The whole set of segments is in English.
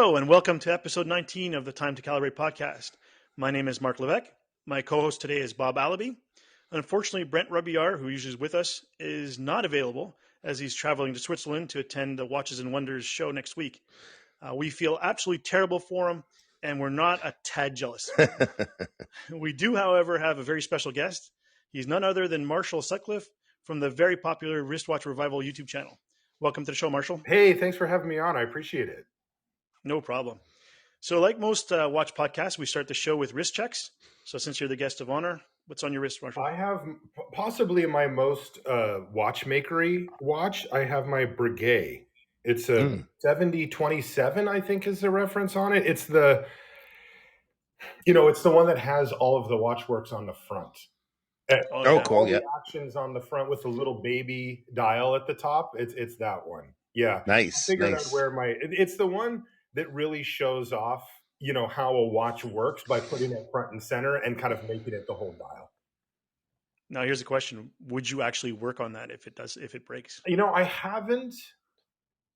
Hello, and welcome to episode 19 of the Time to Calibrate podcast. My name is Marc Levesque. My co-host today is Bob Allaby. Unfortunately, Brent Robillard, who usually is with us, is not available as he's traveling to Switzerland to attend the Watches and Wonders show next week. We feel absolutely terrible for him, and we're not a tad jealous. We do, however, have a very special guest. He's none other than Marshall Sutcliffe from the very popular Wristwatch Revival YouTube channel. Welcome to the show, Marshall. Hey, thanks for having me on. I appreciate it. No problem. So like most watch podcasts, we start the show with wrist checks. So since you're the guest of honor, what's on your wrist, Marshall? I have possibly my most watchmakery watch. I have my Breguet. It's a 7027, I think is the reference on it. It's the one that has all of the watchworks on the front. Cool. The actions on the front with the little baby dial at the top. It's that one. Yeah. Nice. I figured I'd wear it's the one that really shows off, how a watch works by putting it front and center and kind of making it the whole dial. Now, here's a question. Would you actually work on that if it breaks? I haven't.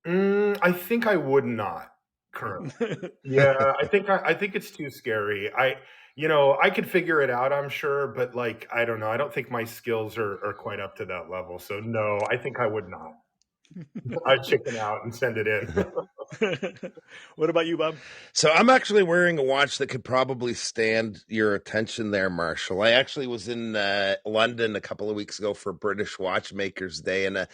I think I would not currently. Yeah, I think it's too scary. I could figure it out, I'm sure, but I don't know. I don't think my skills are quite up to that level. So no, I think I would not. I'd chicken out and send it in. What about you, Bob? So I'm actually wearing a watch that could probably stand your attention there, Marshall. I actually was in London a couple of weeks ago for British Watchmakers Day, and a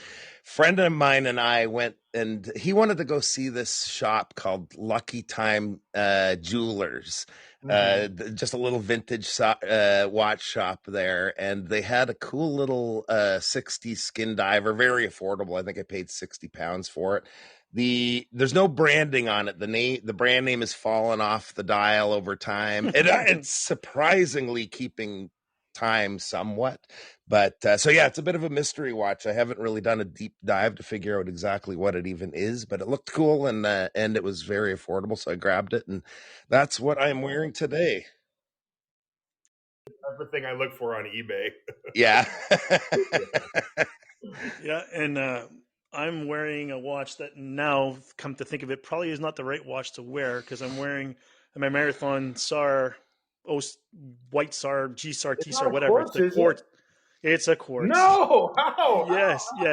friend of mine and I went, and he wanted to go see this shop called Lucky Time Jewelers. Just a little vintage watch shop there, and they had a cool little 60s skin diver, very affordable. I think I paid £60 for it. There's no branding on it. The brand name has fallen off the dial over time. It's surprisingly keeping time somewhat, but so yeah, it's a bit of a mystery watch. I haven't really done a deep dive to figure out exactly what it even is, but it looked cool and it was very affordable, so I grabbed it, and that's what I'm wearing today. Everything I look for on eBay. Yeah. Yeah, and I'm wearing a watch that now, come to think of it, probably is not the right watch to wear because I'm wearing my Marathon SAR, White SAR, G SAR, T SAR, whatever. Quartz, it's the quartz. It's a quartz. No, how? Yes. I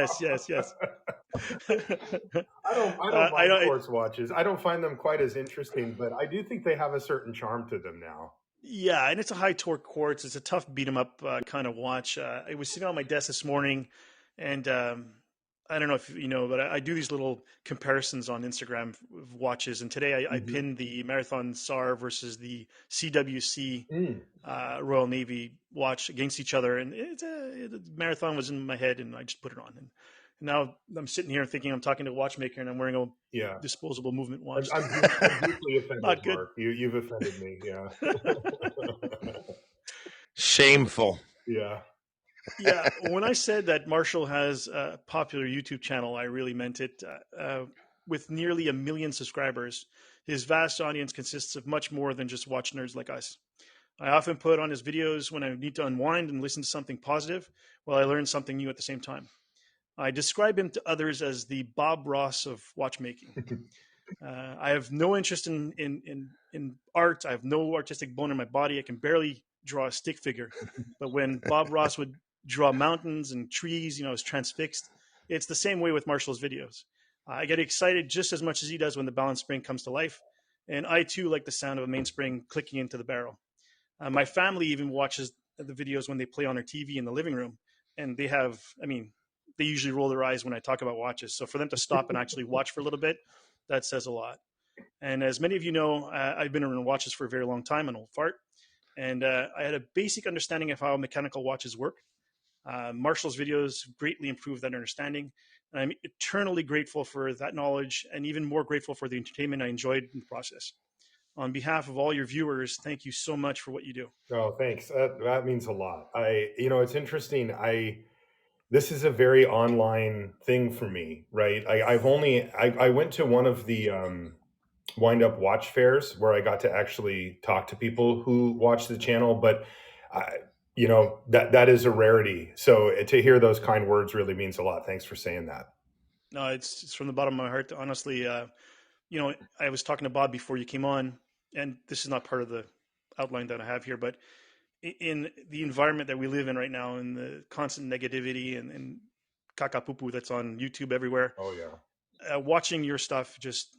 don't buy quartz watches. I don't find them quite as interesting, but I do think they have a certain charm to them now. Yeah, and it's a high torque quartz. It's a tough beat 'em up kind of watch. I was sitting on my desk this morning, and I don't know if you know, but I do these little comparisons on Instagram of watches. And today I pinned the Marathon SAR versus the CWC Royal Navy watch against each other. And the Marathon was in my head, and I just put it on. And now I'm sitting here thinking I'm talking to a watchmaker, and I'm wearing a disposable movement watch. I'm deeply offended, Not good. Mark. You've offended me, yeah. Shameful. Yeah. Yeah, when I said that Marshall has a popular YouTube channel, I really meant it. With nearly 1 million subscribers, his vast audience consists of much more than just watch nerds like us. I often put on his videos when I need to unwind and listen to something positive while I learn something new at the same time. I describe him to others as the Bob Ross of watchmaking. I have no interest in art. I have no artistic bone in my body. I can barely draw a stick figure. But when Bob Ross would draw mountains and trees, I was transfixed. It's the same way with Marshall's videos. I get excited just as much as he does when the balance spring comes to life. And I too like the sound of a mainspring clicking into the barrel. My family even watches the videos when they play on their TV in the living room. And they usually roll their eyes when I talk about watches. So for them to stop and actually watch for a little bit, that says a lot. And as many of you know, I've been around watches for a very long time, an old fart. And I had a basic understanding of how mechanical watches work. Marshall's videos greatly improved that understanding. And I'm eternally grateful for that knowledge and even more grateful for the entertainment I enjoyed in the process. On behalf of all your viewers, thank you so much for what you do. Oh, thanks. That means a lot. It's interesting. This is a very online thing for me, right? I went to one of the wind up watch fairs where I got to actually talk to people who watch the channel, but that is a rarity. So to hear those kind words really means a lot. Thanks for saying that. No, it's from the bottom of my heart. Honestly, I was talking to Bob before you came on, and this is not part of the outline that I have here, but in the environment that we live in right now, and the constant negativity and kakapupu that's on YouTube everywhere, Oh yeah. watching your stuff, just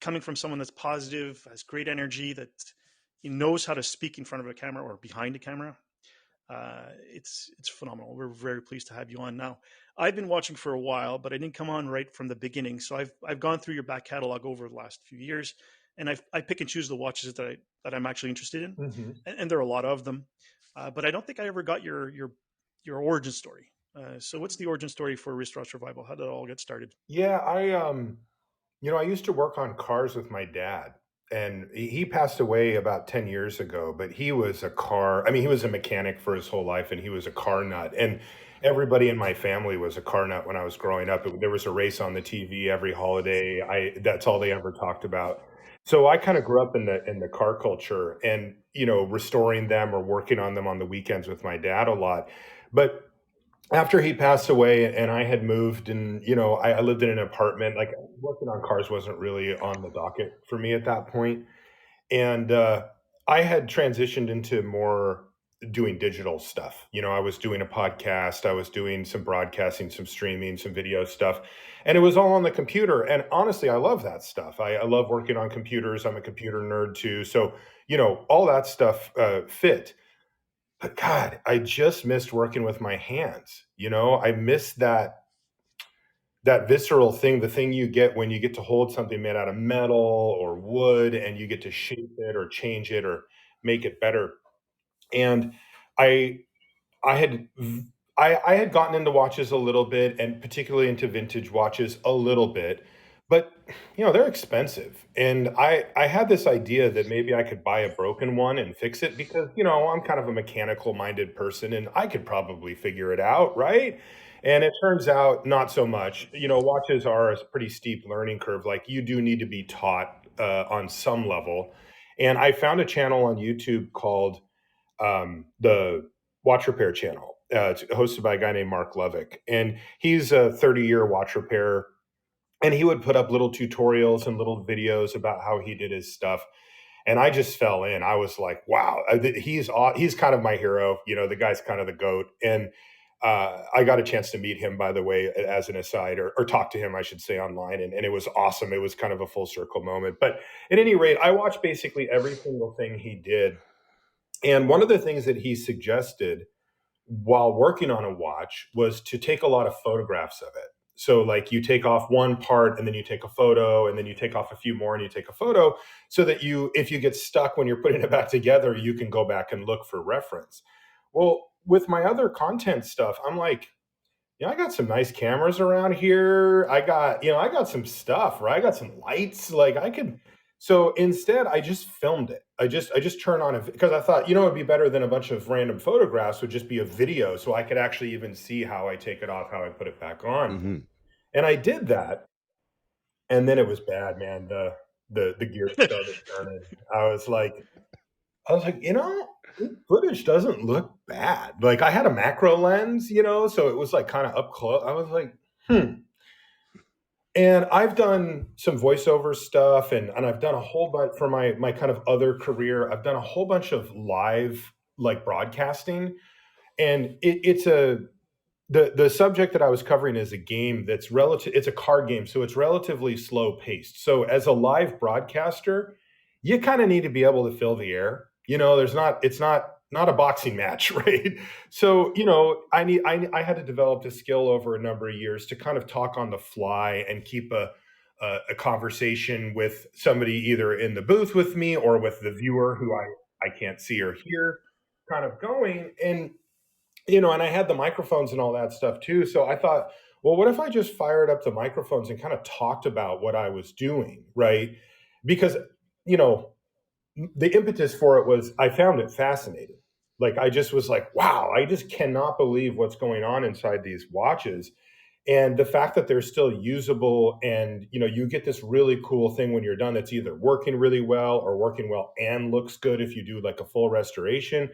coming from someone that's positive, has great energy, that knows how to speak in front of a camera or behind a camera. It's phenomenal. We're very pleased to have you on. Now, I've been watching for a while, but I didn't come on right from the beginning. So I've gone through your back catalog over the last few years, and I pick and choose the watches that I'm actually interested in, and there are a lot of them. But I don't think I ever got your origin story. So what's the origin story for Wristwatch Survival? How did it all get started? Yeah, I used to work on cars with my dad, and he passed away about 10 years ago, but he was he was a mechanic for his whole life, and he was a car nut. And everybody in my family was a car nut when I was growing up. There was a race on the TV every holiday. That's all they ever talked about. So I kind of grew up in the car culture, and restoring them or working on them on the weekends with my dad a lot. But after he passed away and I had moved, and I lived in an apartment, like working on cars wasn't really on the docket for me at that point. And I had transitioned into more doing digital stuff. I was doing a podcast, I was doing some broadcasting, some streaming, some video stuff, and it was all on the computer. And honestly, I love that stuff. I love working on computers. I'm a computer nerd too. So all that stuff fit. But God, I just missed working with my hands. I miss that visceral thing, the thing you get when you get to hold something made out of metal or wood, and you get to shape it or change it or make it better. And I I had I had gotten into watches a little bit, and particularly into vintage watches a little bit, but they're expensive. And I had this idea that maybe I could buy a broken one and fix it, because I'm kind of a mechanical minded person and I could probably figure it out, right? And it turns out not so much. Watches are a pretty steep learning curve. Like, you do need to be taught on some level. And I found a channel on YouTube called the Watch Repair channel. It's hosted by a guy named Marc, and he's a 30-year watch repair. And he would put up little tutorials and little videos about how he did his stuff. And I just fell in. I was like, wow, he's kind of my hero. The guy's kind of the GOAT. And I got a chance to meet him, by the way, as an aside, or talk to him, I should say, online. And it was awesome. It was kind of a full circle moment. But at any rate, I watched basically every single thing he did. And one of the things that he suggested while working on a watch was to take a lot of photographs of it. So, like, you take off one part and then you take a photo, and then you take off a few more and you take a photo, so that if you get stuck when you're putting it back together, you can go back and look for reference. Well, with my other content stuff, I'm like, I got some nice cameras around here. I got some stuff, right? I got some lights. Like, I could. So instead, I just filmed it. I just turned on it, because I thought, it'd be better than a bunch of random photographs, would just be a video, so I could actually even see how I take it off, how I put it back on. And I did that, and then it was bad, man. The gears started turning. I was like, this footage doesn't look bad. Like, I had a macro lens, so it was like kind of up close. I was like, And I've done some voiceover stuff, and I've done a whole bunch for my kind of other career. I've done a whole bunch of live, like, broadcasting, and the subject that I was covering is a game that's it's a card game, so it's relatively slow paced. So as a live broadcaster, you kind of need to be able to fill the air. It's not a boxing match, right? So, I had to develop this skill over a number of years to kind of talk on the fly and keep a conversation with somebody either in the booth with me or with the viewer who I can't see or hear, kind of going. And I had the microphones and all that stuff too. So I thought, well, what if I just fired up the microphones and kind of talked about what I was doing, right? Because, the impetus for it was, I found it fascinating. Like, I just was like, wow, I just cannot believe what's going on inside these watches. And the fact that they're still usable, and, you get this really cool thing when you're done that's either working really well or working well and looks good if you do like a full restoration.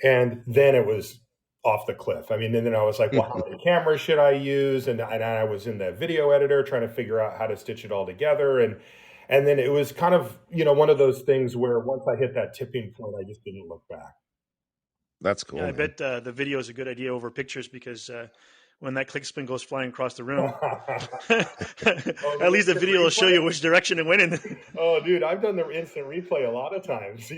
And then it was off the cliff. I mean, and then I was like, well, how many cameras should I use? And I was in the video editor trying to figure out how to stitch it all together. And And then it was kind of, one of those things where once I hit that tipping point, I just didn't look back. That's cool. Yeah, I man. bet the video is a good idea over pictures because when that click spin goes flying across the room, at least the instant video will show replay? you which direction it went in. Oh, dude, I've done the instant replay a lot of times. I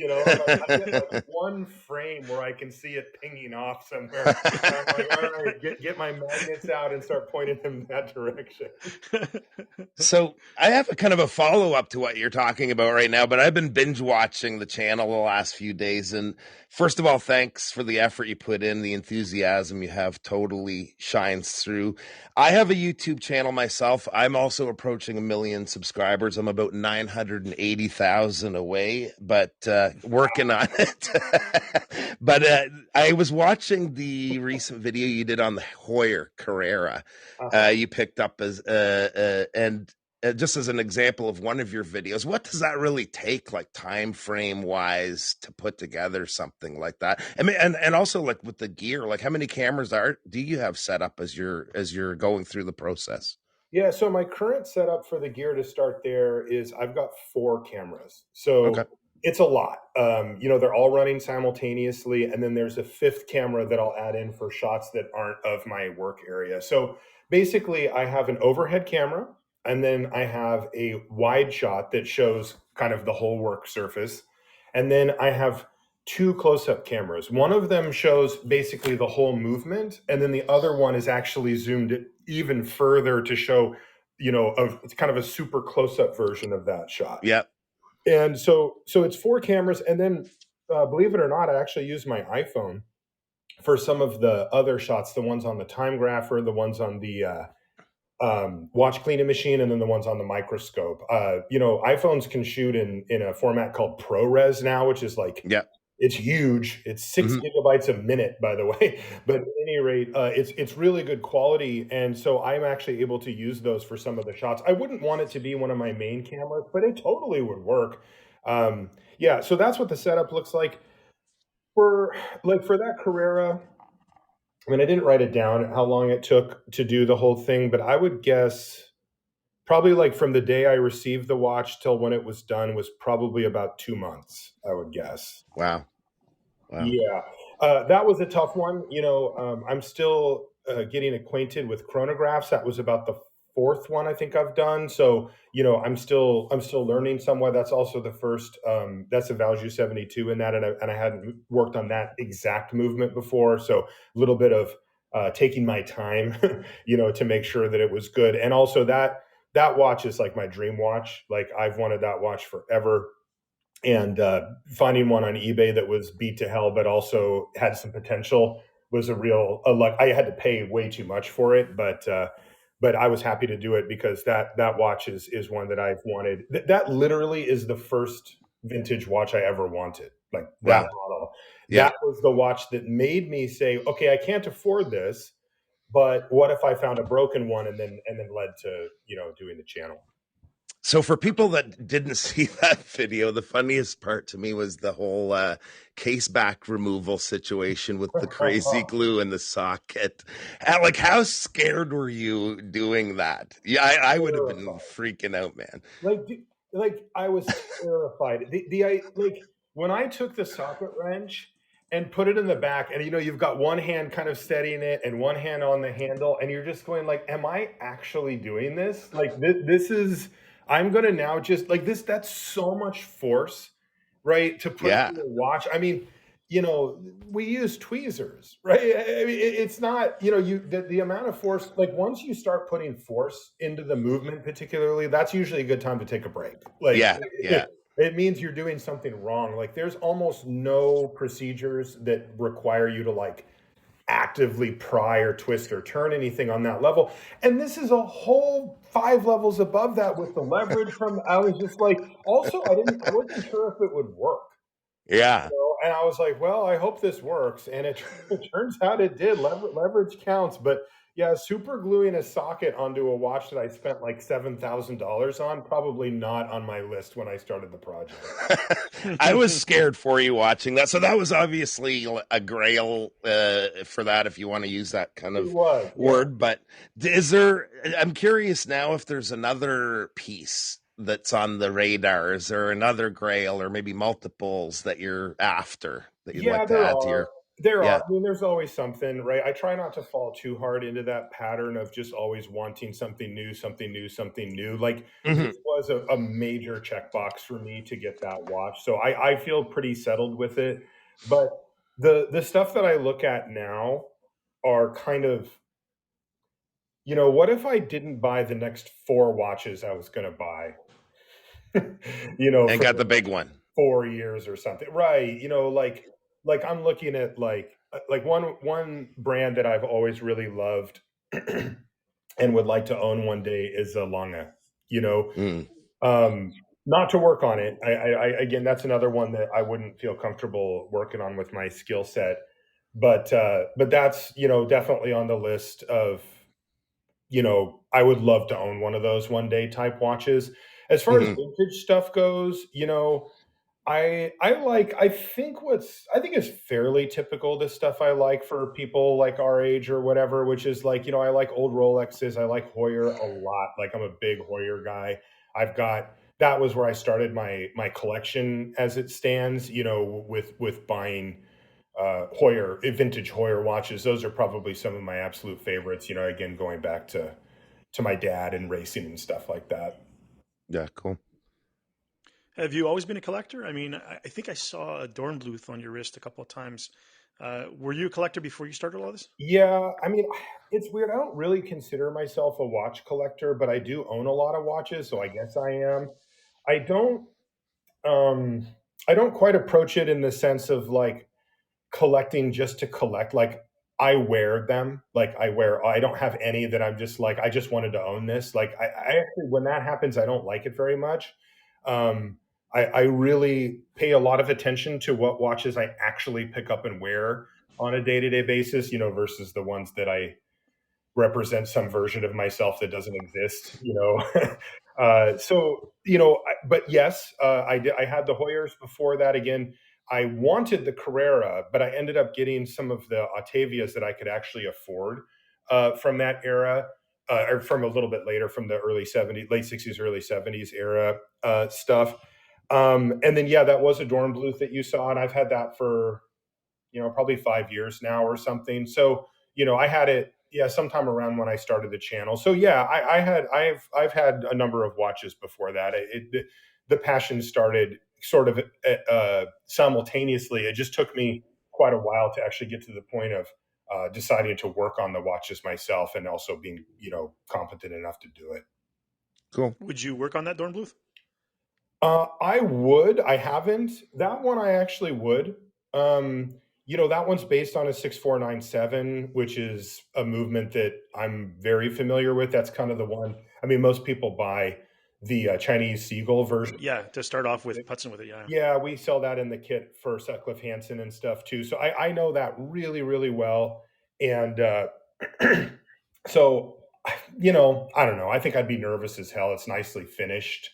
get like one frame where I can see it pinging off somewhere. And I'm like, all right, get my magnets out and start pointing them in that direction. So I have a kind of a follow-up to what you're talking about right now, but I've been binge watching the channel the last few days. And first of all, thanks for the effort you put in. The enthusiasm you have totally shines through. I have a YouTube channel myself. I'm also approaching 1 million subscribers. I'm about 980,000 away, but working on it. But I was watching the recent video you did on the Hoyer Carrera. You picked up as and just as an example of one of your videos, what does that really take, like time frame wise, to put together something like that? I mean, and also like with the gear, like how many cameras do you have set up as you're going through the process? Yeah, so my current setup for the gear to start there is I've got 4 cameras. So Okay. it's a lot. They're all running simultaneously, and then there's a 5th camera that I'll add in for shots that aren't of my work area. So basically, I have an overhead camera, and then I have a wide shot that shows kind of the whole work surface. And then I have 2 close-up cameras. One of them shows basically the whole movement, and then the other one is actually zoomed even further to show, it's kind of a super close-up version of that shot. Yep. And so it's 4 cameras, and then believe it or not, I actually use my iPhone for some of the other shots, the ones on the time grapher, the ones on the watch cleaning machine, and then the ones on the microscope. iPhones can shoot in a format called ProRes now, which is like, Yep. it's huge. It's 6 gigabytes a minute, by the way. But at any rate, it's really good quality, and so I'm actually able to use those for some of the shots. I wouldn't want it to be one of my main cameras, but it totally would work. So that's what the setup looks like for that Carrera. I mean, I didn't write it down how long it took to do the whole thing, but I would guess probably like from the day I received the watch till when it was done was probably about 2 months, I would guess. Wow. Yeah, that was a tough one. I'm still getting acquainted with chronographs. That was about the 4th one I think I've done. So I'm still learning somewhat. That's also the first. That's a Valjoux 72 in that, and I hadn't worked on that exact movement before. So a little bit of taking my time, to make sure that it was good. And also that watch is like my dream watch. Like I've wanted that watch forever. And finding one on eBay that was beat to hell, but also had some potential was a luck. I had to pay way too much for it, but I was happy to do it because that watch is one that I've wanted. That literally is the first vintage watch I ever wanted. Like that model. Yeah. That was the watch that made me say, okay, I can't afford this, but what if I found a broken one and then led to doing the channel. So for people that didn't see that video, the funniest part to me was the whole case back removal situation with the crazy glue in the socket. Like, how scared were you doing that? Yeah, I would have been freaking out, man. Like I was terrified. When I took the socket wrench and put it in the back, and you've got one hand kind of steadying it and one hand on the handle, and you're just going like, am I actually doing this? Like this is, I'm going to now just like this, that's so much force, right? To put in the watch. I mean, we use tweezers, right? I mean, it's not, the amount of force, like once you start putting force into the movement, particularly, that's usually a good time to take a break. Like, it means you're doing something wrong. Like there's almost no procedures that require you to like actively pry or twist or turn anything on that level. And this is a whole 5 levels above that with the leverage from, I was just like, also, I wasn't sure if it would work. Yeah. And I was like, well, I hope this works. And it turns out it did. Leverage counts. But yeah, super gluing a socket onto a watch that I spent like $7,000 on, probably not on my list when I started the project. I was scared for you watching that. So that was obviously a grail for that, if you want to use that kind of word. But I'm curious now if there's another piece that's on the radar? Is there another grail or maybe multiples that you're after that you'd Yeah, like to there add to are. your? There are. Yeah. I mean, there's always something, right? I try not to fall too hard into that pattern of just always wanting something new, something new, something new. Like Hmm. this was a major checkbox for me to get that watch. So I feel pretty settled with it. But the stuff that I look at now are kind of, what if I didn't buy the next four watches I was going to buy, And for got the the big next one. 4 years or something, right? Like I'm looking at like one brand that I've always really loved and would like to own one day is a Lange. You know, Mm. not to work on it. I again, that's another one that I wouldn't feel comfortable working on with my skill set. But that's definitely on the list of I would love to own one of those one day type watches. As far as Hmm. vintage stuff goes, I think it's fairly typical, the stuff I like for people like our age or whatever, which is like, I like old Rolexes. I like Hoyer a lot. Like I'm a big Hoyer guy. That was where I started my collection as it stands, with buying Hoyer, vintage Hoyer watches. Those are probably some of my absolute favorites, again, going back to my dad and racing and stuff like that. Yeah, cool. Have you always been a collector? I mean, I think I saw a Dornbluth on your wrist a couple of times. Were you a collector before you started all this? Yeah, I mean, it's weird. I don't really consider myself a watch collector, but I do own a lot of watches, so I guess I am. I don't um I don't quite approach it in the sense of like collecting just to collect. Like I wear them. I don't have any that I'm just like I just wanted to own this. Like I actually, when that happens, I don't like it very much. Um I really pay a lot of attention to what watches I actually pick up and wear on a day-to-day basis, versus the ones that I represent some version of myself that doesn't exist. So but yes, I had the Hoyers before that. Again, I wanted the Carrera, but I ended up getting some of the Octavias that I could actually afford from that era, or from a little bit later, from the early '70s, late '60s, early '70s era stuff. And then yeah, that was a Dornbluth that you saw, and I've had that for probably 5 years now or something. So, I had it, yeah, sometime around when I started the channel. So yeah, I've had a number of watches before that. The passion started sort of simultaneously. It just took me quite a while to actually get to the point of deciding to work on the watches myself and also being, competent enough to do it. Cool. Would you work on that Dornbluth? I would. I haven't. That one I actually would. That one's based on a 6497, which is a movement that I'm very familiar with. That's kind of the one. I mean, most people buy the Chinese Seagull version. Yeah, to start off with, putzing with it. Yeah. Yeah, we sell that in the kit for Sutcliffe Hanson and stuff too. So I know that really, really well. And so, I don't know. I think I'd be nervous as hell. It's nicely finished.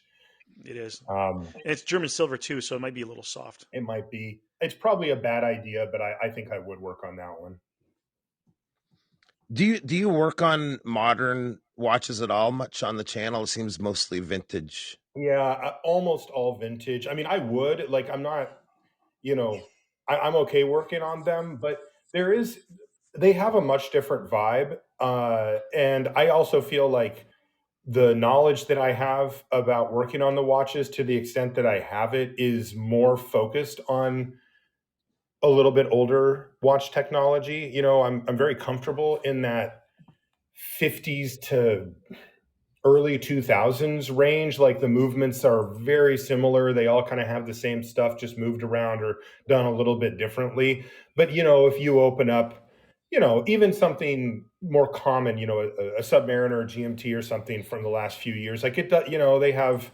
It is. Um, And it's German silver too, so it might be a little soft. It might be. It's probably a bad idea, but I think I would work on that one. Do you work on modern watches at all much on the channel? It seems mostly vintage. Yeah, almost all vintage. I mean, I would like. I'm not. I'm okay working on them, but they have a much different vibe, and I also feel like the knowledge that I have about working on the watches, to the extent that I have it, is more focused on a little bit older watch technology. I'm very comfortable in that 50s to early 2000s range. Like the movements are very similar. They all kind of have the same stuff, just moved around or done a little bit differently. But if you open up, even something more common, a Submariner or GMT or something from the last few years, like it does, they have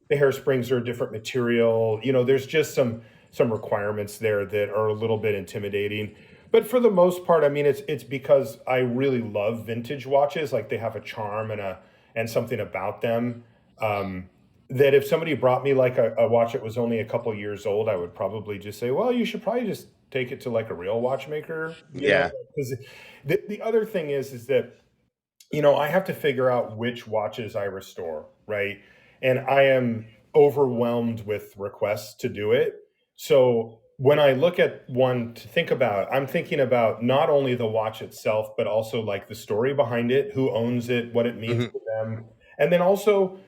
the hairsprings are a different material. There's just some requirements there that are a little bit intimidating. But for the most part, I mean, it's because I really love vintage watches. Like they have a charm and something about them, that if somebody brought me like a watch that was only a couple years old, I would probably just say, well, you should probably just take it to like a real watchmaker. Yeah. Because the other thing is that I have to figure out which watches I restore, right? and I am overwhelmed with requests to do it. So when I look at one to think about, I'm thinking about not only the watch itself, but also like the story behind it, who owns it, what it means Mhm. to them. And then also,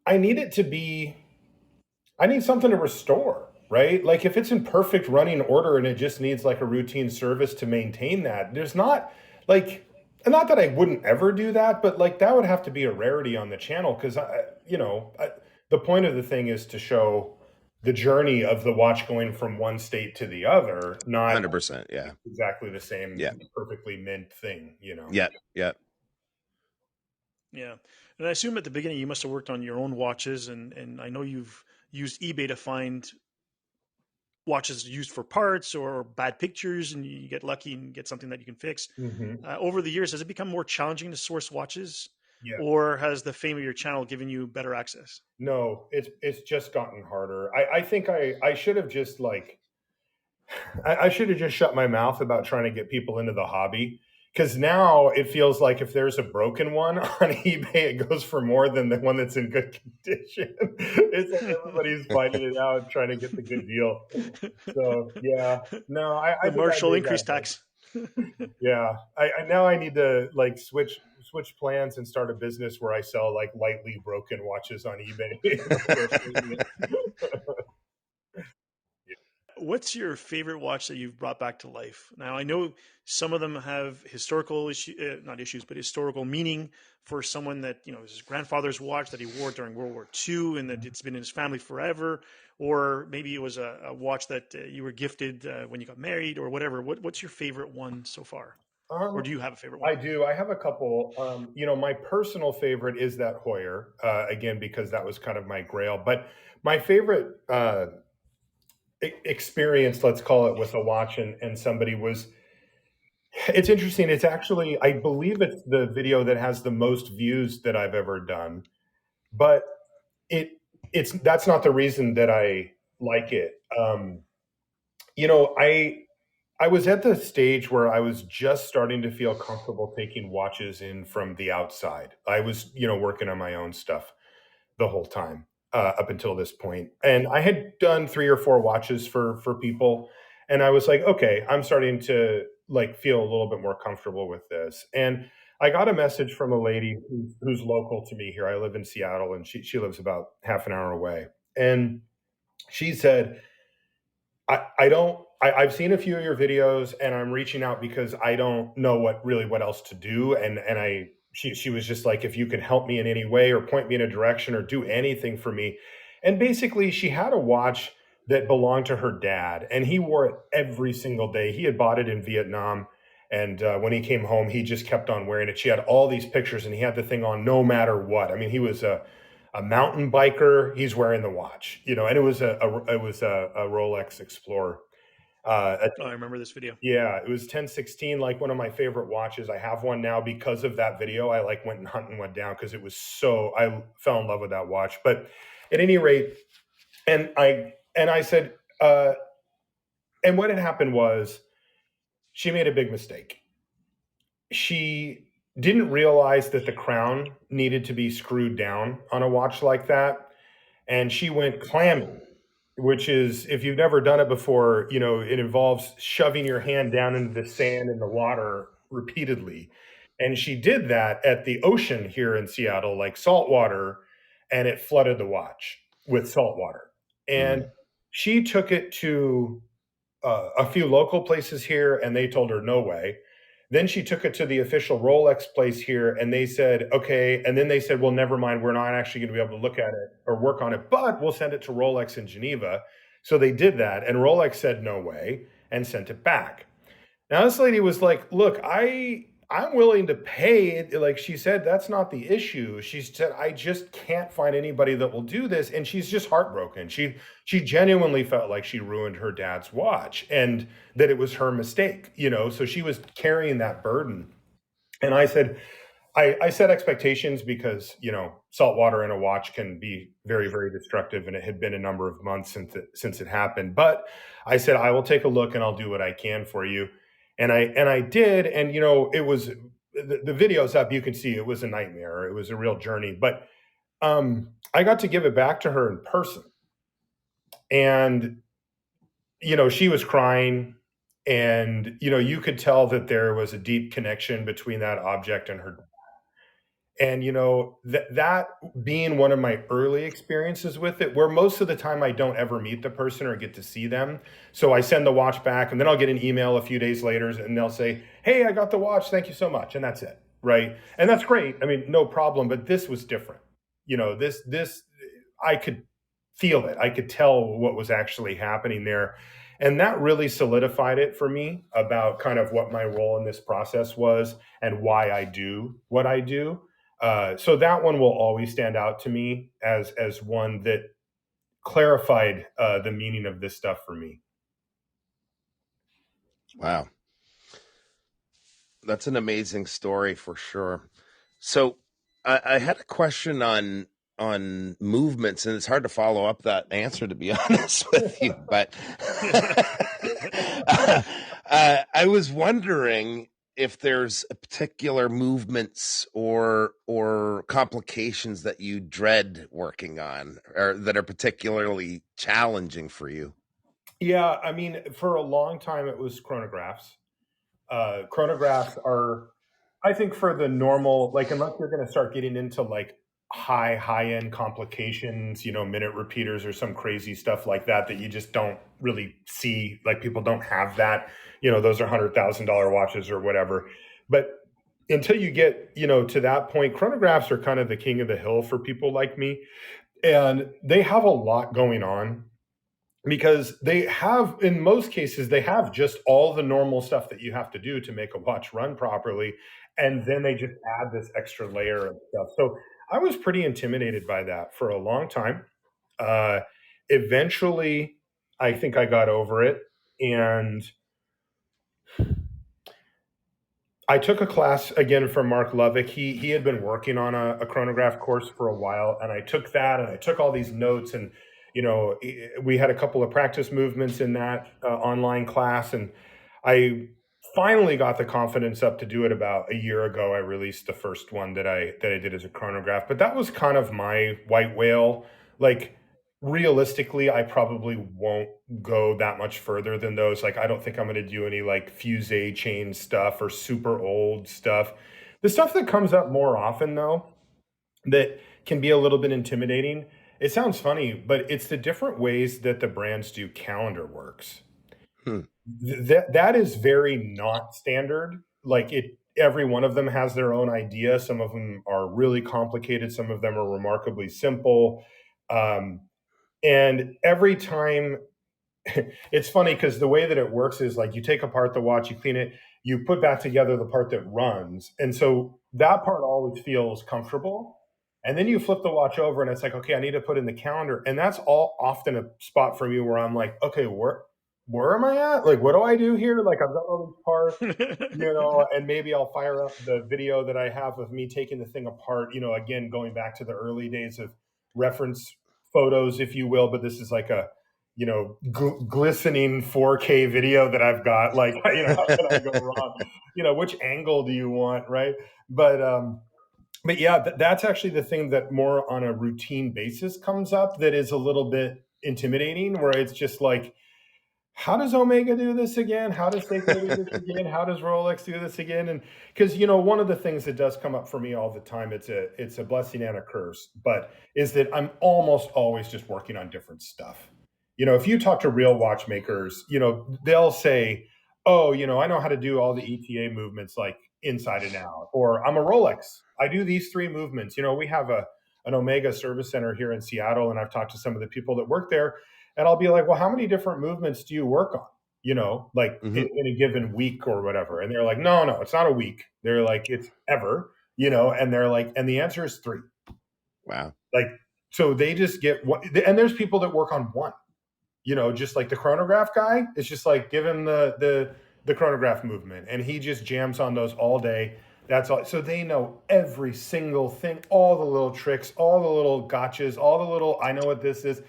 I need it to be, I need something to restore, right? Like if it's in perfect running order and it just needs like a routine service to maintain that, there's not like, and not that I wouldn't ever do that, but like that would have to be a rarity on the channel because the point of the thing is to show the journey of the watch going from one state to the other, not 100%. Yeah. exactly the same Yeah. perfectly mint thing, you know. Yeah. Yeah. Yeah. And I assume at the beginning you must have worked on your own watches, and I know you've used eBay to find watches used for parts or bad pictures, and you get lucky and get something that you can fix. Over the years, has it become more challenging to source watches, Yeah. or has the fame of your channel given you better access? No, it's just gotten harder. I think I should have just like I should have just shut my mouth about trying to get people into the hobby because now it feels like if there's a broken one on eBay, it goes for more than the one that's in good condition. It's like everybody's fighting it out, trying to get the good deal. So yeah, no, I The think I Marshall made that. increase tax. Yeah, I now I need to like switch plans and start a business where I sell like lightly broken watches on eBay. What's your favorite watch that you've brought back to life? Now, I know some of them have historical not issues, but historical meaning for someone that, you know, his grandfather's watch that he wore during World War II and that it's been in his family forever. Or maybe it was a watch that you were gifted when you got married or whatever. What's your favorite one so far? Or do you have a favorite one? I do. I have a couple. My personal favorite is that Hoyer, again, because that was kind of my grail. But my favorite experience, let's call it, with a watch and somebody was, it's interesting. It's actually, I believe it's the video that has the most views that I've ever done. But that's not the reason that I like it. You know, I was at the stage where I was just starting to feel comfortable taking watches in from the outside. I was, working on my own stuff the whole time up until this point, and I had done 3 or 4 watches for people, and I was like, okay, I'm starting to like feel a little bit more comfortable with this. And I got a message from a lady who's local to me here. I live in Seattle, and she lives about half an hour away, and she said, I don't. I've seen a few of your videos, and I'm reaching out because I don't know what else to do. And she was just like, if you can help me in any way or point me in a direction or do anything for me. And basically, she had a watch that belonged to her dad, and he wore it every single day. He had bought it in Vietnam, and when he came home, he just kept on wearing it. She had all these pictures, and he had the thing on no matter what. I mean, he was a mountain biker. He's wearing the watch, and it was a Rolex Explorer. Oh, I remember this video. Yeah, it was 1016, like one of my favorite watches. I have one now because of that video. I like went and hunting one down because it was I fell in love with that watch. But at any rate, and I said, and what had happened was she made a big mistake. She didn't realize that the crown needed to be screwed down on a watch like that, and she went clammy, which is, if you've never done it before, it involves shoving your hand down into the sand and the water repeatedly. And she did that at the ocean here in Seattle, like salt water, and it flooded the watch with salt water. And she took it to a few local places here, and they told her no way. Then she took it to the official Rolex place here, and they said, okay. And then they said, well, never mind. We're not actually going to be able to look at it or work on it, but we'll send it to Rolex in Geneva. So they did that, and Rolex said no way and sent it back. Now this lady was like, look, I'm willing to pay. Like she said, that's not the issue. She said, I just can't find anybody that will do this. And she's just heartbroken. She genuinely felt like she ruined her dad's watch and that it was her mistake, so she was carrying that burden. And I said, I set expectations because, salt water in a watch can be very, very destructive. And it had been a number of months since it happened. But I said, I will take a look and I'll do what I can for you. And I did. And, it was the video's up. You can see it was a nightmare. It was a real journey. But I got to give it back to her in person. And, she was crying. And, you could tell that there was a deep connection between that object and her. And, that being one of my early experiences with it, where most of the time I don't ever meet the person or get to see them. So I send the watch back and then I'll get an email a few days later and they'll say, "Hey, I got the watch. Thank you so much." And that's it. Right. And that's great. I mean, no problem. But this was different. This, I could feel it. I could tell what was actually happening there. And that really solidified it for me about kind of what my role in this process was and why I do what I do. So that one will always stand out to me as one that clarified the meaning of this stuff for me. Wow. That's an amazing story for sure. So I had a question on movements, and it's hard to follow up that answer, to be honest with you. But I was wondering if there's a particular movements or complications that you dread working on, or that are particularly challenging for you. Yeah, I mean, for a long time it was chronographs. Chronographs are, I think, for the normal, like, unless you're going to start getting into like high end complications, minute repeaters or some crazy stuff like that you just don't really see. Like, people don't have that. Those are $100,000 watches or whatever. But until you get, to that point, chronographs are kind of the king of the hill for people like me, and they have a lot going on because they have, in most cases, they have just all the normal stuff that you have to do to make a watch run properly. And then they just add this extra layer of stuff. So I was pretty intimidated by that for a long time. Eventually, I think I got over it. And I took a class again from Marc Lovick. He had been working on a chronograph course for a while, and I took that and I took all these notes, and we had a couple of practice movements in that online class, and I finally got the confidence up to do it about a year ago. I released the first one that I did as a chronograph, but that was kind of my white whale. Like, realistically, I probably won't go that much further than those. Like, I don't think I'm going to do any like fuse chain stuff or super old stuff. The stuff that comes up more often, though, that can be a little bit intimidating. It sounds funny, but it's the different ways that the brands do calendar works. That is very not standard. Like, every one of them has their own idea. Some of them are really complicated. Some of them are remarkably simple. And every time, it's funny because the way that it works is like you take apart the watch, you clean it, you put back together the part that runs. And so that part always feels comfortable. And then you flip the watch over and it's like, okay, I need to put in the calendar. And that's all often a spot for me where I'm like, okay, where am I at? Like, what do I do here? Like, I've got all these parts, and maybe I'll fire up the video that I have of me taking the thing apart, again, going back to the early days of reference photos, if you will. But this is like a, glistening 4K video that I've got. Like, how can I go wrong? Which angle do you want? Right. But yeah, that's actually the thing that more on a routine basis comes up that is a little bit intimidating, where it's just like, how does Omega do this again? How does Seiko do this again? How does Rolex do this again? And because, one of the things that does come up for me all the time, it's a blessing and a curse, but is that I'm almost always just working on different stuff. If you talk to real watchmakers, they'll say, oh, I know how to do all the ETA movements like inside and out, or I'm a Rolex. I do these 3 movements. We have an Omega service center here in Seattle, and I've talked to some of the people that work there, and I'll be like, well, how many different movements do you work on? Like in a given week or whatever. And they're like, no, it's not a week. They're like, it's ever, and they're like, and the answer is 3. Wow. Like, so they just get one, and there's people that work on one, just like the chronograph guy. It's just like, give him the chronograph movement, and he just jams on those all day. That's all. So they know every single thing, all the little tricks, all the little gotchas, all the little, I know what this is.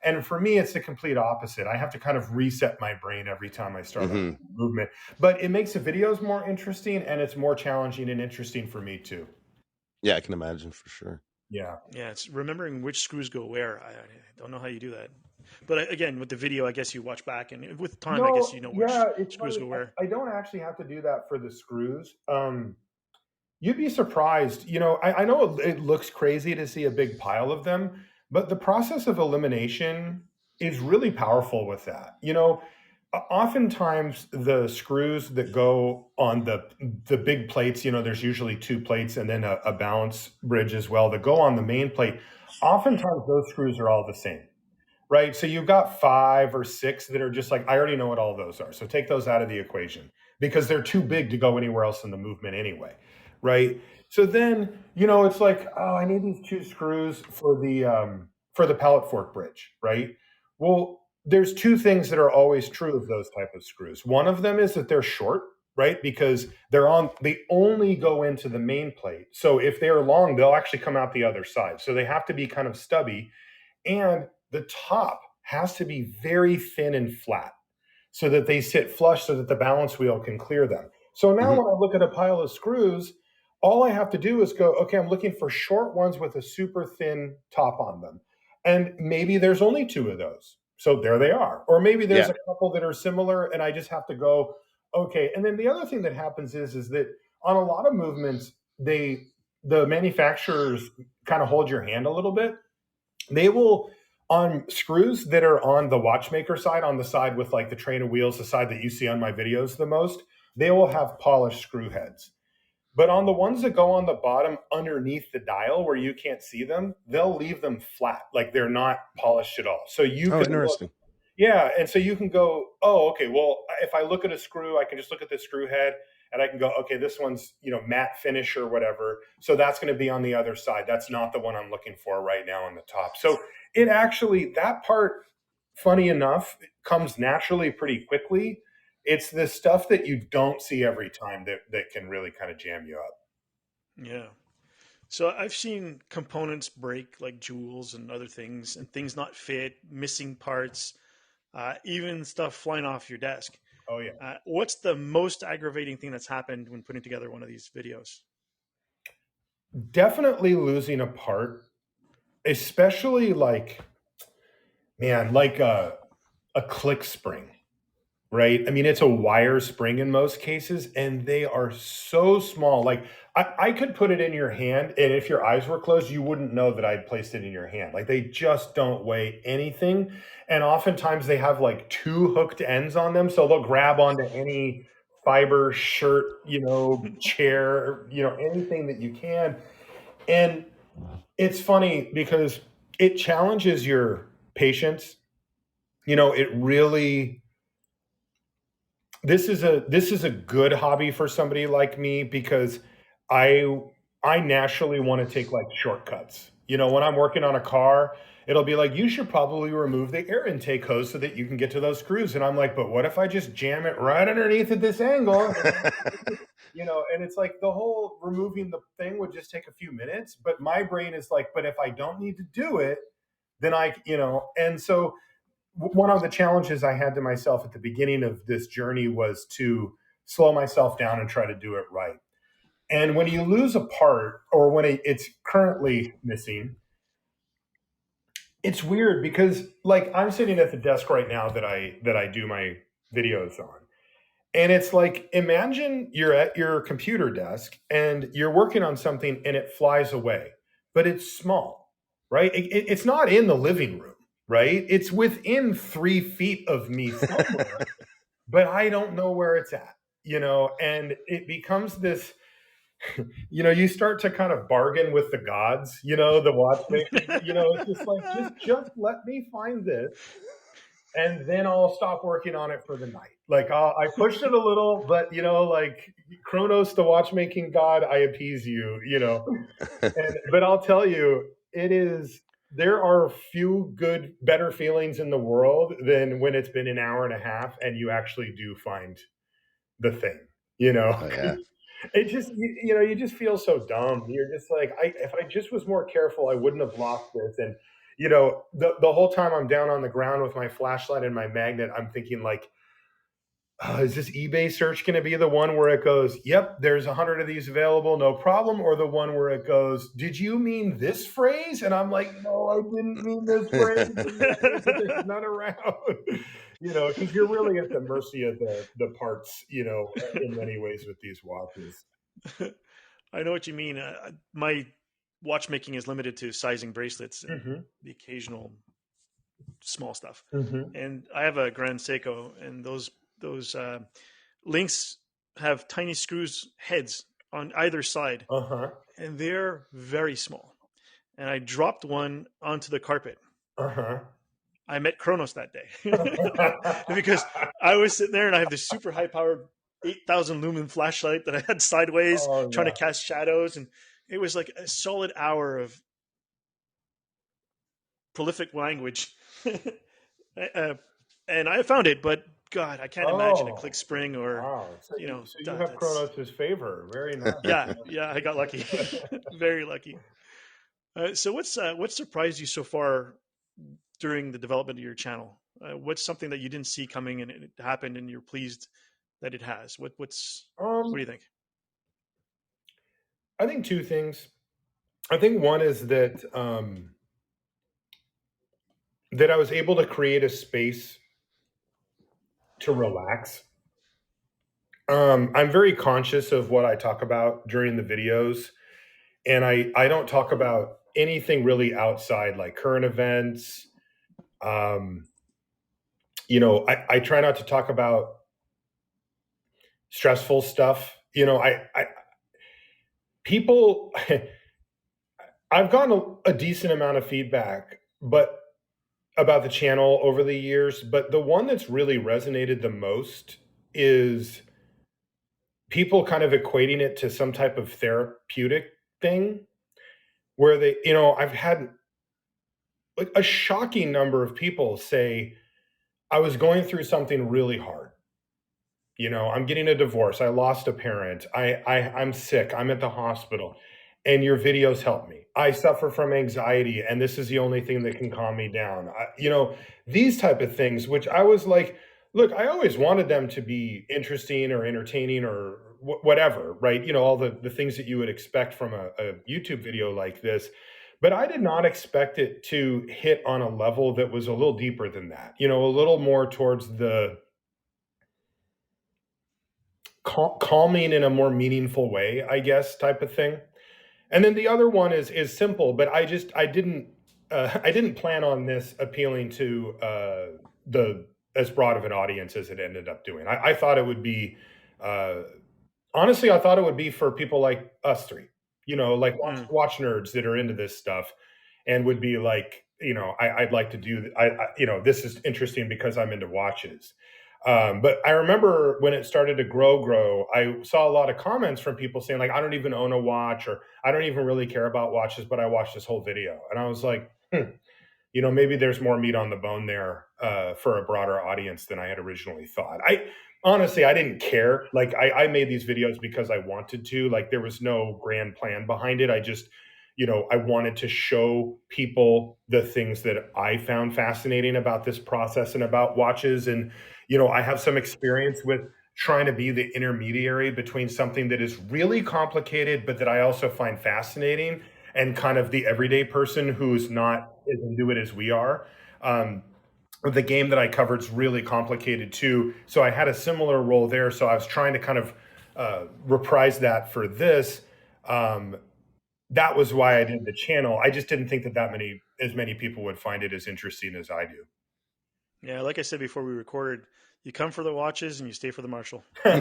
And for me, it's the complete opposite. I have to kind of reset my brain every time I start a movement, but it makes the videos more interesting, and it's more challenging and interesting for me too. Yeah, I can imagine for sure. Yeah. Yeah, it's remembering which screws go where. I don't know how you do that. But again, with the video, I guess you watch back, and with time, I guess No, you know yeah, which it's screws funny. go where. I don't actually have to do that for the screws. You'd be surprised. I know it looks crazy to see a big pile of them, but the process of elimination is really powerful with that. Oftentimes the screws that go on the big plates, there's usually two plates and then a balance bridge as well that go on the main plate. Oftentimes those screws are all the same. Right. So you've got 5 or 6 that are just like, I already know what all those are. So take those out of the equation because they're too big to go anywhere else in the movement anyway. Right. So then, it's like, oh, I need these 2 screws for the pallet fork bridge. Right. Well, there's 2 things that are always true of those type of screws. One of them is that they're short, right? Because they only go into the main plate. So if they're long, they'll actually come out the other side. So they have to be kind of stubby. And the top has to be very thin and flat so that they sit flush so that the balance wheel can clear them. So now when I look at a pile of screws, all I have to do is go, okay, I'm looking for short ones with a super thin top on them. And maybe there's only 2 of those. So there they are. Or maybe there's Yeah. a couple that are similar and I just have to go, okay. And then the other thing that happens is that on a lot of movements, the manufacturers kind of hold your hand a little bit. They will, on screws that are on the watchmaker side, on the side with like the train of wheels, the side that you see on my videos the most, they will have polished screw heads. But on the ones that go on the bottom underneath the dial where you can't see them, they'll leave them flat, like they're not polished at all. So you Oh, can look, interesting. yeah, and so you can go, oh, okay, well, if I look at a screw, I can just look at the screw head and I can go, okay, this one's, matte finish or whatever. So that's going to be on the other side. That's not the one I'm looking for right now on the top. So it actually, that part, funny enough, comes naturally pretty quickly. It's the stuff that you don't see every time that can really kind of jam you up. Yeah. So I've seen components break, like jewels and other things, and things not fit, missing parts, even stuff flying off your desk. Oh, yeah. What's the most aggravating thing that's happened when putting together one of these videos? Definitely losing a part, especially like, man, like a click spring, right? I mean, it's a wire spring in most cases, and they are so small. Like, I could put it in your hand, and if your eyes were closed, you wouldn't know that I'd placed it in your hand. Like, they just don't weigh anything. And oftentimes they have like 2 hooked ends on them. So they'll grab onto any fiber, shirt, chair, anything that you can. And it's funny because it challenges your patience. It really, this is a good hobby for somebody like me because I I naturally want to take like shortcuts. When I'm working on a car, it'll be like you should probably remove the air intake hose so that you can get to those screws. And I'm like, but what if I just jam it right underneath at this angle? And it's like the whole removing the thing would just take a few minutes. But my brain is like, but if I don't need to do it, then and so one of the challenges I had to myself at the beginning of this journey was to slow myself down and try to do it right. And when you lose a part or when it's currently missing, it's weird because like I'm sitting at the desk right now that I do my videos on. And it's like imagine you're at your computer desk and you're working on something and it flies away, but it's small, right? It's not in the living room, right? It's within 3 feet of me somewhere, but I don't know where it's at, and it becomes this, you start to kind of bargain with the gods, the watchmakers, it's just like, just let me find this and then I'll stop working on it for the night. Like I pushed it a little, but like Kronos, the watchmaking god, I appease you, but I'll tell you, it is. There are few better feelings in the world than when it's been an hour and a half and you actually do find the thing. Oh, yeah. It just you just feel so dumb. You're just like, if I just was more careful, I wouldn't have lost this. And the whole time I'm down on the ground with my flashlight and my magnet, I'm thinking like, is this eBay search going to be the one where it goes, yep, there's 100 of these available, no problem? Or the one where it goes, did you mean this phrase? And I'm like, no, I didn't mean this phrase. But there's none around, because you're really at the mercy of the parts, in many ways with these watches. I know what you mean. My watchmaking is limited to sizing bracelets and the occasional small stuff. And I have a Grand Seiko, and those links have tiny screws heads on either side, and they're very small. And I dropped one onto the carpet. I met Kronos that day because I was sitting there and I have this super high powered 8,000 lumen flashlight that I had sideways trying to cast shadows, and it was like a solid hour of prolific language. And I found it, but God, I can't imagine a click spring or So you have Kronos' favor. Very nice. Yeah, I got lucky. Very lucky. So what's surprised you so far during the development of your channel? What's something that you didn't see coming and it happened and you're pleased that it has? What do you think? I think two things. I think one is that that I was able to create a space to relax. I'm very conscious of what I talk about during the videos, and I don't talk about anything really outside, like current events. I try not to talk about stressful stuff. People, I've gotten a decent amount of feedback, but about the channel over the years, but the one that's really resonated the most is people kind of equating it to some type of therapeutic thing where they, I've had like a shocking number of people say, I was going through something really hard. I'm getting a divorce. I lost a parent. I'm sick. I'm at the hospital. And your videos help me. I suffer from anxiety, and this is the only thing that can calm me down. These type of things, which I was like, look, I always wanted them to be interesting or entertaining or whatever, right? All the things that you would expect from a YouTube video like this. But I did not expect it to hit on a level that was a little deeper than that, a little more towards the calming in a more meaningful way, I guess, type of thing. And then the other one is simple, but I didn't plan on this appealing to the as broad of an audience as it ended up doing. I thought it would be, honestly, I thought it would be for people like us three, like watch nerds that are into this stuff, and would be like, I'd like to do, this is interesting because I'm into watches. But I remember when it started to grow, I saw a lot of comments from people saying like, I don't even own a watch, or I don't even really care about watches, but I watched this whole video. And I was like, maybe there's more meat on the bone there for a broader audience than I had originally thought. Honestly, I didn't care. Like I made these videos because I wanted to, like there was no grand plan behind it. I just, I wanted to show people the things that I found fascinating about this process and about watches. And, I have some experience with trying to be the intermediary between something that is really complicated, but that I also find fascinating, and kind of the everyday person who's not as into it as we are. The game that I covered is really complicated too. So I had a similar role there. So I was trying to kind of reprise that for this. That was why I did the channel. I just didn't think that as many people would find it as interesting as I do. Yeah, like I said before we recorded, you come for the watches and you stay for the Marshall. Yeah,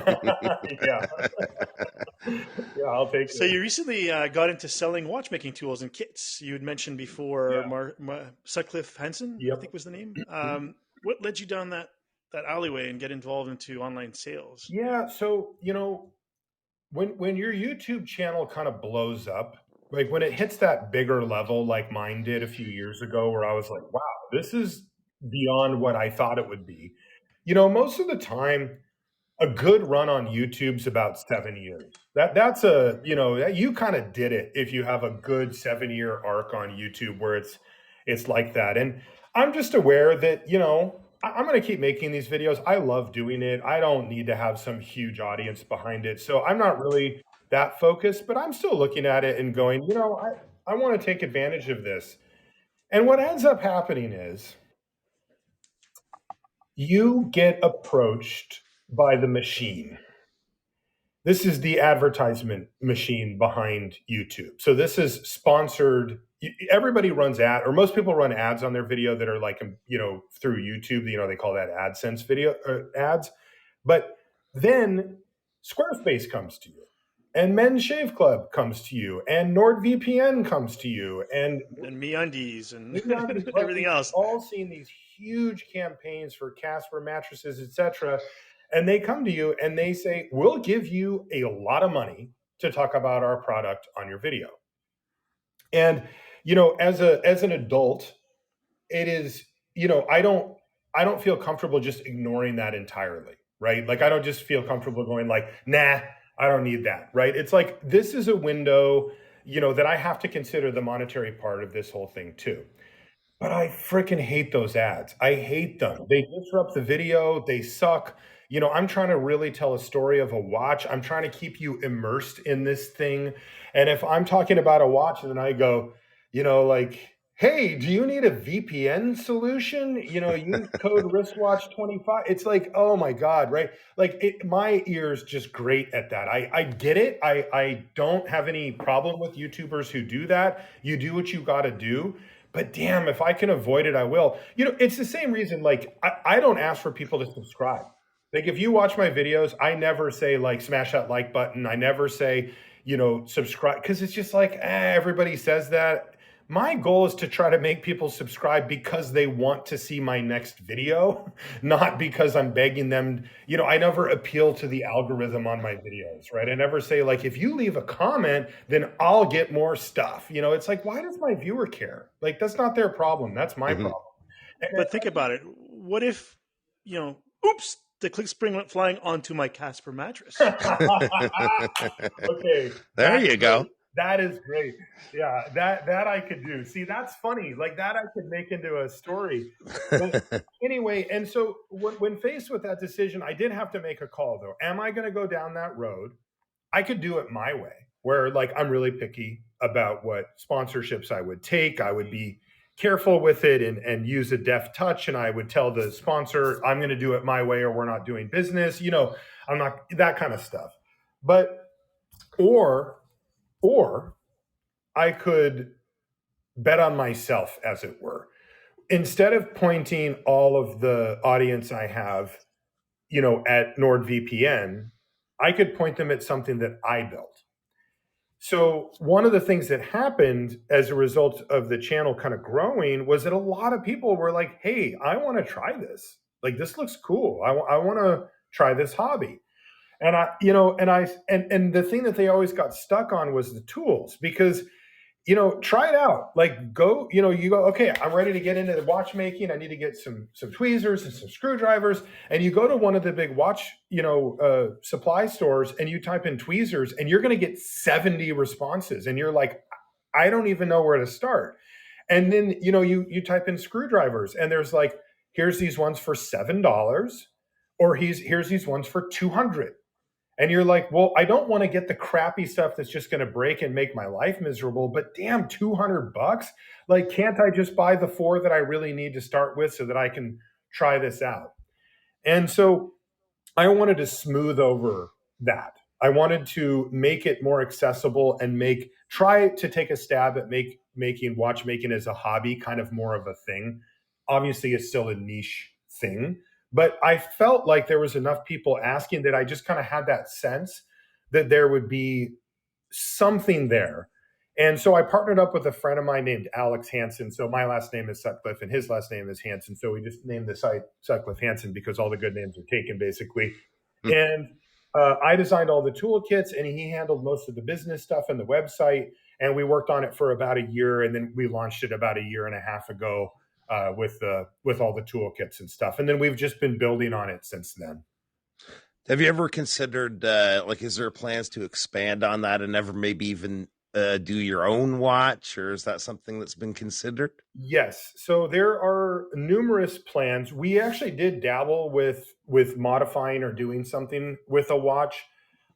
I'll take it. So you recently got into selling watchmaking tools and kits. You had mentioned before Sutcliffe Hanson, I think was the name. What led you down that alleyway and get involved into online sales? Yeah, so when your YouTube channel kind of blows up, like when it hits that bigger level like mine did a few years ago, where I was like, wow, this is beyond what I thought it would be. Most of the time, a good run on YouTube's about 7 years. That's you kind of did it if you have a good 7-year arc on YouTube where it's like that. And I'm just aware that, I'm going to keep making these videos. I love doing it. I don't need to have some huge audience behind it. So I'm not really that focused, but I'm still looking at it and going, I want to take advantage of this. And what ends up happening is you get approached by the machine. This is the advertisement machine behind YouTube. So this is sponsored. Everybody runs or most people run ads on their video that are like, through YouTube, they call that AdSense video ads. But then Squarespace comes to you, and Men's Shave Club comes to you, and NordVPN comes to you, and MeUndies and MeUndies, everything else. All seen these huge campaigns for Casper mattresses, etc. And they come to you and they say, we'll give you a lot of money to talk about our product on your video. And, as an adult, it is, I don't feel comfortable just ignoring that entirely, right? Like, I don't just feel comfortable going like, nah, I don't need that, right? It's like, this is a window, that I have to consider the monetary part of this whole thing too. But I freaking hate those ads. I hate them. They disrupt the video. They suck. I'm trying to really tell a story of a watch. I'm trying to keep you immersed in this thing. And if I'm talking about a watch and then I go, like, hey, do you need a VPN solution? Use code Wristwatch 25. It's like, oh my God, right? Like my ears just grate at that. I get it. I don't have any problem with YouTubers who do that. You do what you got to do. But damn, if I can avoid it, I will. It's the same reason, like, I don't ask for people to subscribe. Like, if you watch my videos, I never say, like, smash that like button. I never say, subscribe, because it's just like, everybody says that. My goal is to try to make people subscribe because they want to see my next video, not because I'm begging them. I never appeal to the algorithm on my videos, right? I never say, like, if you leave a comment, then I'll get more stuff. It's like, why does my viewer care? Like, that's not their problem. That's my problem. But think about it. What if, oops, the click spring went flying onto my Casper mattress? Okay. There you go. That is great. Yeah, that I could do. See, that's funny. Like, that I could make into a story. But anyway, and so when faced with that decision, I did have to make a call, though. Am I going to go down that road? I could do it my way, where, like, I'm really picky about what sponsorships I would take. I would be careful with it and use a deft touch, and I would tell the sponsor, I'm going to do it my way or we're not doing business. I'm not, that kind of stuff. But or I could bet on myself, as it were. Instead of pointing all of the audience I have, at NordVPN, I could point them at something that I built. So one of the things that happened as a result of the channel kind of growing was that a lot of people were like, hey, I want to try this. Like, this looks cool. I want to try this hobby. And and the thing that they always got stuck on was the tools, because, try it out. Like, go, you go, okay, I'm ready to get into the watchmaking. I need to get some tweezers and some screwdrivers. And you go to one of the big watch, supply stores, and you type in tweezers, and you're going to get 70 responses. And you're like, I don't even know where to start. And then, you type in screwdrivers, and there's like, here's these ones for $7, or here's these ones for $200. And you're like, well, I don't want to get the crappy stuff that's just going to break and make my life miserable, but damn, $200. Like, can't I just buy the 4 that I really need to start with so that I can try this out? And so I wanted to smooth over that. I wanted to make it more accessible and try to take a stab at making watchmaking as a hobby kind of more of a thing. Obviously, it's still a niche thing. But I felt like there was enough people asking that I just kind of had that sense that there would be something there. And so I partnered up with a friend of mine named Alex Hanson. So my last name is Sutcliffe and his last name is Hanson. So we just named the site Sutcliffe Hanson because all the good names are taken, basically. And I designed all the toolkits, and he handled most of the business stuff and the website. And we worked on it for about a year, and then we launched it about a year and a half ago. With all the toolkits and stuff. And then we've just been building on it since then. Have you ever considered, is there plans to expand on that and ever maybe even do your own watch, or is that something that's been considered? Yes. So there are are numerous plans. We actually did dabble with modifying or doing something with a watch.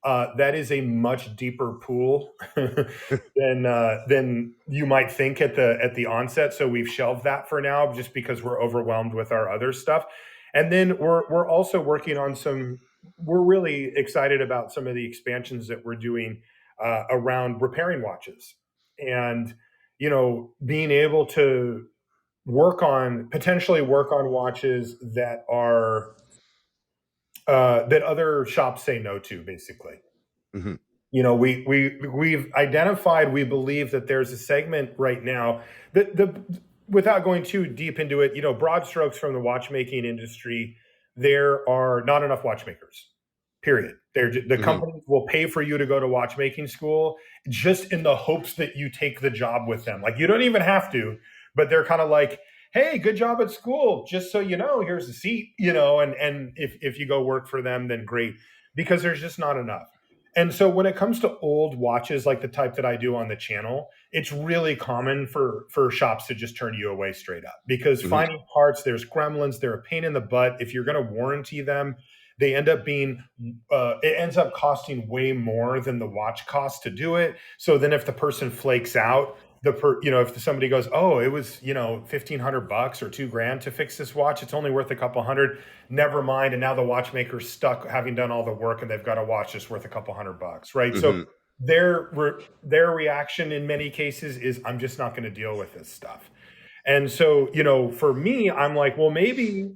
That is a much deeper pool than you might think at the onset. So we've shelved that for now, just because we're overwhelmed with our other stuff. And then we're also working on some. We're really excited about some of the expansions that we're doing around repairing watches, and being able to potentially work on watches that are that other shops say no to, basically. Mm-hmm. We've identified, we believe that there's a segment right now that without going too deep into it, broad strokes from the watchmaking industry, there are not enough watchmakers. Period. The companies will pay for you to go to watchmaking school just in the hopes that you take the job with them. Like, you don't even have to, but they're kind of like, hey, good job at school. Just so you know, here's the seat, and if you go work for them, then great, because there's just not enough. And so when it comes to old watches, like the type that I do on the channel, it's really common for shops to just turn you away straight up, because finding parts, there's gremlins, they're a pain in the butt. If you're going to warranty them, they end up being, it ends up costing way more than the watch costs to do it. So then if the person flakes out, if somebody goes, oh, it was, $1,500 or $2,000 to fix this watch, it's only worth a couple hundred, never mind. And now the watchmaker's stuck having done all the work, and they've got a watch that's worth a couple $100, right? So their reaction in many cases is, I'm just not going to deal with this stuff. And so, for me, I'm like, well, maybe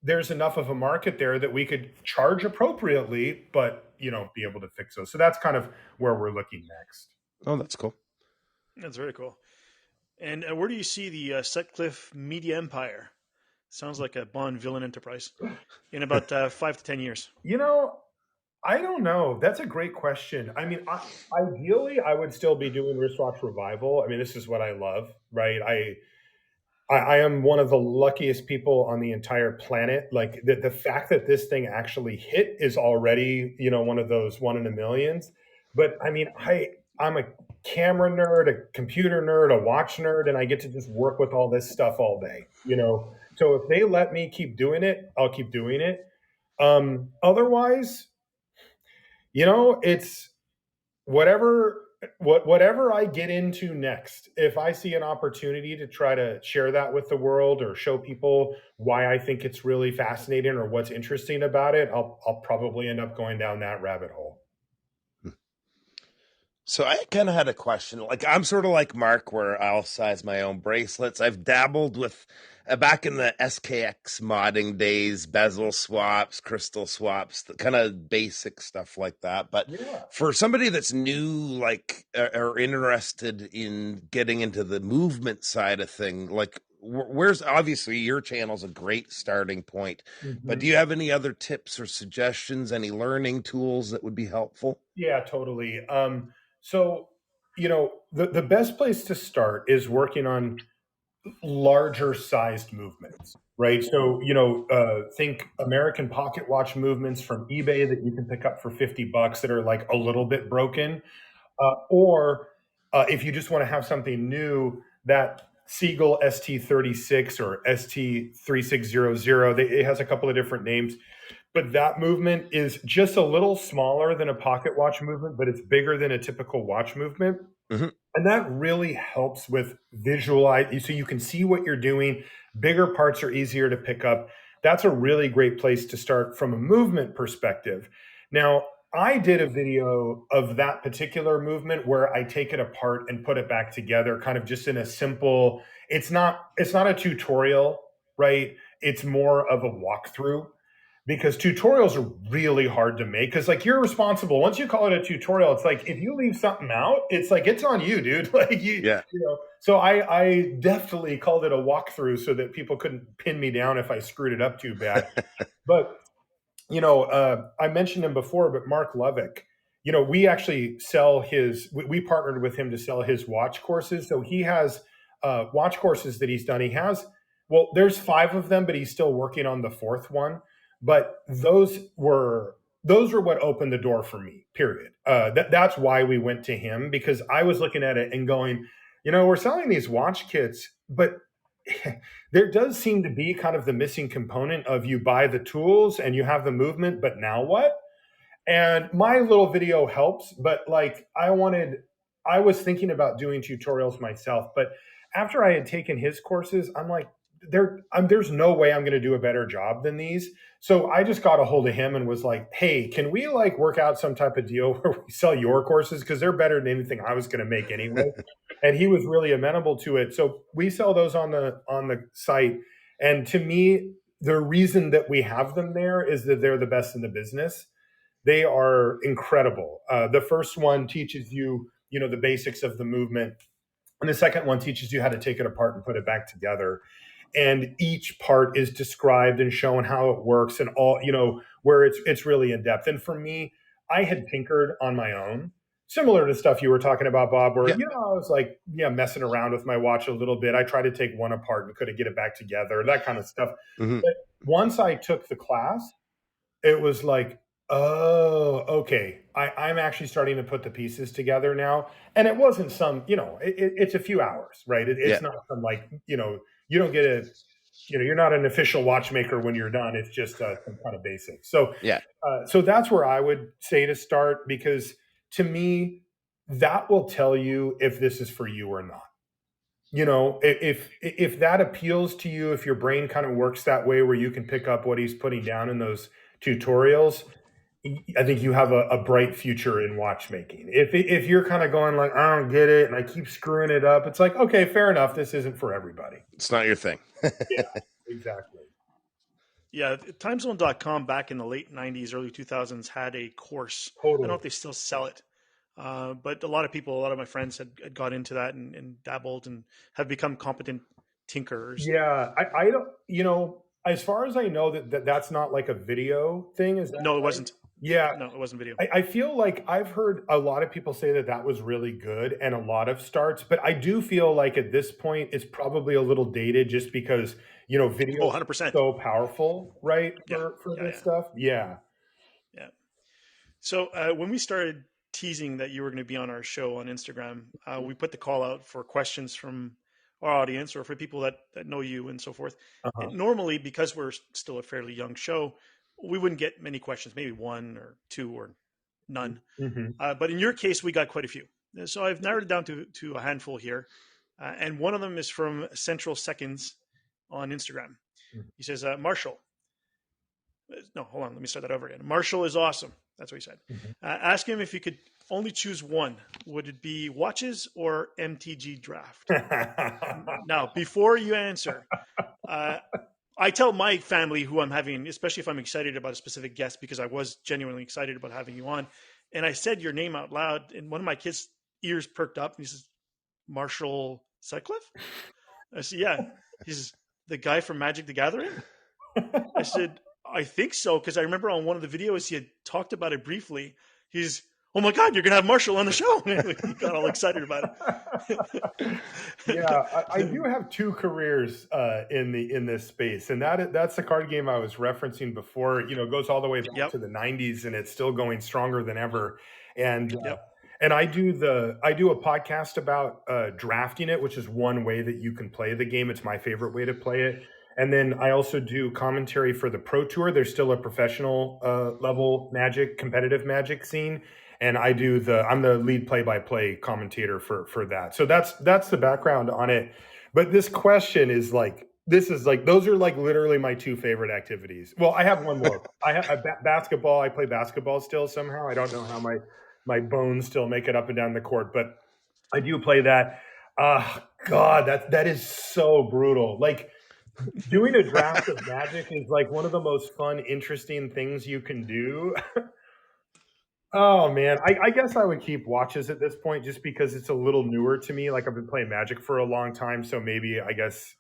there's enough of a market there that we could charge appropriately, but, be able to fix those. So that's kind of where we're looking next. Oh, that's cool. That's very cool. And where do you see the Sutcliffe Media Empire? Sounds like a Bond villain enterprise in about 5 to 10 years. I don't know. That's a great question. I mean, ideally, I would still be doing Wristwatch Revival. I mean, this is what I love, right? I am one of the luckiest people on the entire planet. Like, the fact that this thing actually hit is already, one of those one in a millions. But I mean, I'm a camera nerd, a computer nerd, a watch nerd, and I get to just work with all this stuff all day, So if they let me keep doing it, I'll keep doing it. Otherwise, it's whatever I get into next. If I see an opportunity to try to share that with the world, or show people why I think it's really fascinating or what's interesting about it, I'll probably end up going down that rabbit hole. So I kind of had a question. Like, I'm sort of like Marc, where I'll size my own bracelets. I've dabbled with, back in the SKX modding days, bezel swaps, crystal swaps, the kind of basic stuff like that. But for somebody that's new, like, or interested in getting into the movement side of thing, like, where's, obviously your channel's a great starting point, but do you have any other tips or suggestions, any learning tools that would be helpful? Yeah, totally. So, the best place to start is working on larger sized movements, right? So, think American pocket watch movements from eBay that you can pick up for $50 that are like a little bit broken. Or if you just want to have something new, that Siegel ST36 or ST3600, it has a couple of different names. But that movement is just a little smaller than a pocket watch movement, but it's bigger than a typical watch movement. And that really helps with visualize, so you can see what you're doing. Bigger parts are easier to pick up. That's a really great place to start from a movement perspective. Now, I did a video of that particular movement where I take it apart and put it back together, kind of just in a simple, it's not a tutorial, right? It's more of a walkthrough. Because tutorials are really hard to make, because like, you're responsible. Once you call it a tutorial, it's like, if you leave something out, it's like, it's on you, dude. Like, so I definitely called it a walkthrough so that people couldn't pin me down if I screwed it up too bad. But I mentioned him before, but Marc Lovick, we actually we partnered with him to sell his watch courses. So he has watch courses that he's done. There's 5 of them, but he's still working on the 4th one. But those were what opened the door for me, period. That's why we went to him, because I was looking at it and going, we're selling these watch kits, but there does seem to be kind of the missing component of you buy the tools and you have the movement, but now what? And my little video helps, but like I was thinking about doing tutorials myself, but after I had taken his courses, I'm like, there's no way I'm going to do a better job than these. So I just got a hold of him and was like, hey, can we like work out some type of deal where we sell your courses? Because they're better than anything I was going to make anyway. And he was really amenable to it. So we sell those on the site. And to me, the reason that we have them there is that they're the best in the business. They are incredible. The first one teaches you, the basics of the movement, and the second one teaches you how to take it apart and put it back together. And each part is described and shown how it works, and all where it's really in depth. And for me, I had tinkered on my own, similar to stuff you were talking about, Bob. Where I was like, messing around with my watch a little bit. I tried to take one apart and couldn't get it back together, that kind of stuff. Mm-hmm. But once I took the class, it was like, oh, okay. I'm actually starting to put the pieces together now. And it wasn't some, it's a few hours, right? It's not some like, you don't get you're not an official watchmaker when you're done. It's just some kind of basic. So, so that's where I would say to start, because to me, that will tell you if this is for you or not. If that appeals to you, if your brain kind of works that way where you can pick up what he's putting down in those tutorials, I think you have a bright future in watchmaking. If you're kind of going like, I don't get it and I keep screwing it up, it's like, okay, fair enough. This isn't for everybody. It's not your thing. Yeah, exactly. Yeah, timezone.com back in the late 90s, early 2000s had a course. Totally. I don't know if they still sell it, but a lot of my friends had got into that and dabbled and have become competent tinkerers. Yeah, I don't, as far as I know, that's not like a video thing. Is that No, it right? wasn't. Yeah. No, it wasn't video. I feel like I've heard a lot of people say that was really good and a lot of starts, but I do feel like at this point it's probably a little dated just because, video 100%. is so powerful, right? For this stuff. Yeah. Yeah. So when we started teasing that you were going to be on our show on Instagram, we put the call out for questions from our audience or for people that know you and so forth. And normally, because we're still a fairly young show, we wouldn't get many questions, maybe one or two or none. Mm-hmm. But in your case, we got quite a few. So I've narrowed it down to a handful here. And one of them is from Central Seconds on Instagram. He says, Marshall. No, hold on. Let me start that over again. Marshall is awesome. That's what he said. Ask him if you could only choose one. Would it be watches or MTG draft? Now, before you answer, I tell my family who I'm having, especially if I'm excited about a specific guest, because I was genuinely excited about having you on. And I said your name out loud, and one of my kids' ears perked up, and he says, Marshall Sutcliffe? I said, yeah. He says, the guy from Magic the Gathering? I said, I think so, because I remember on one of the videos he had talked about it briefly. He's, oh my God, you're going to have Marshall on the show. He got all excited about it. Yeah, I do have two careers in this space, and that's the card game I was referencing before. It goes all the way back to the 90s, and it's still going stronger than ever. And and I do a podcast about drafting it, which is one way that you can play the game. It's my favorite way to play it. And then I also do commentary for the Pro Tour. There's still a professional level competitive Magic scene. And I'm the lead play-by-play commentator for that. So that's the background on it. But this question is like, those are like literally my two favorite activities. Well, I have one more. I have basketball. I play basketball still somehow. I don't know how my bones still make it up and down the court, but I do play that. God, that is so brutal. Like, doing a draft of Magic is like one of the most fun, interesting things you can do. Oh man, I guess I would keep watches at this point just because it's a little newer to me. Like I've been playing Magic for a long time, so maybe I guess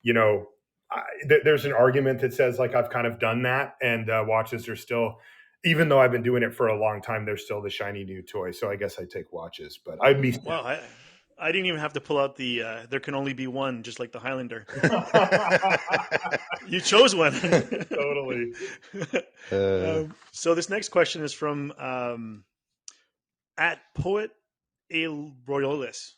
there's an argument that says like I've kind of done that, and watches are still, even though I've been doing it for a long time, they're still the shiny new toy. So I guess I take watches, but I'd be wow. I didn't even have to pull out the there can only be one, just like the Highlander. You chose one. Totally. So this next question is from at Poet A Royalist.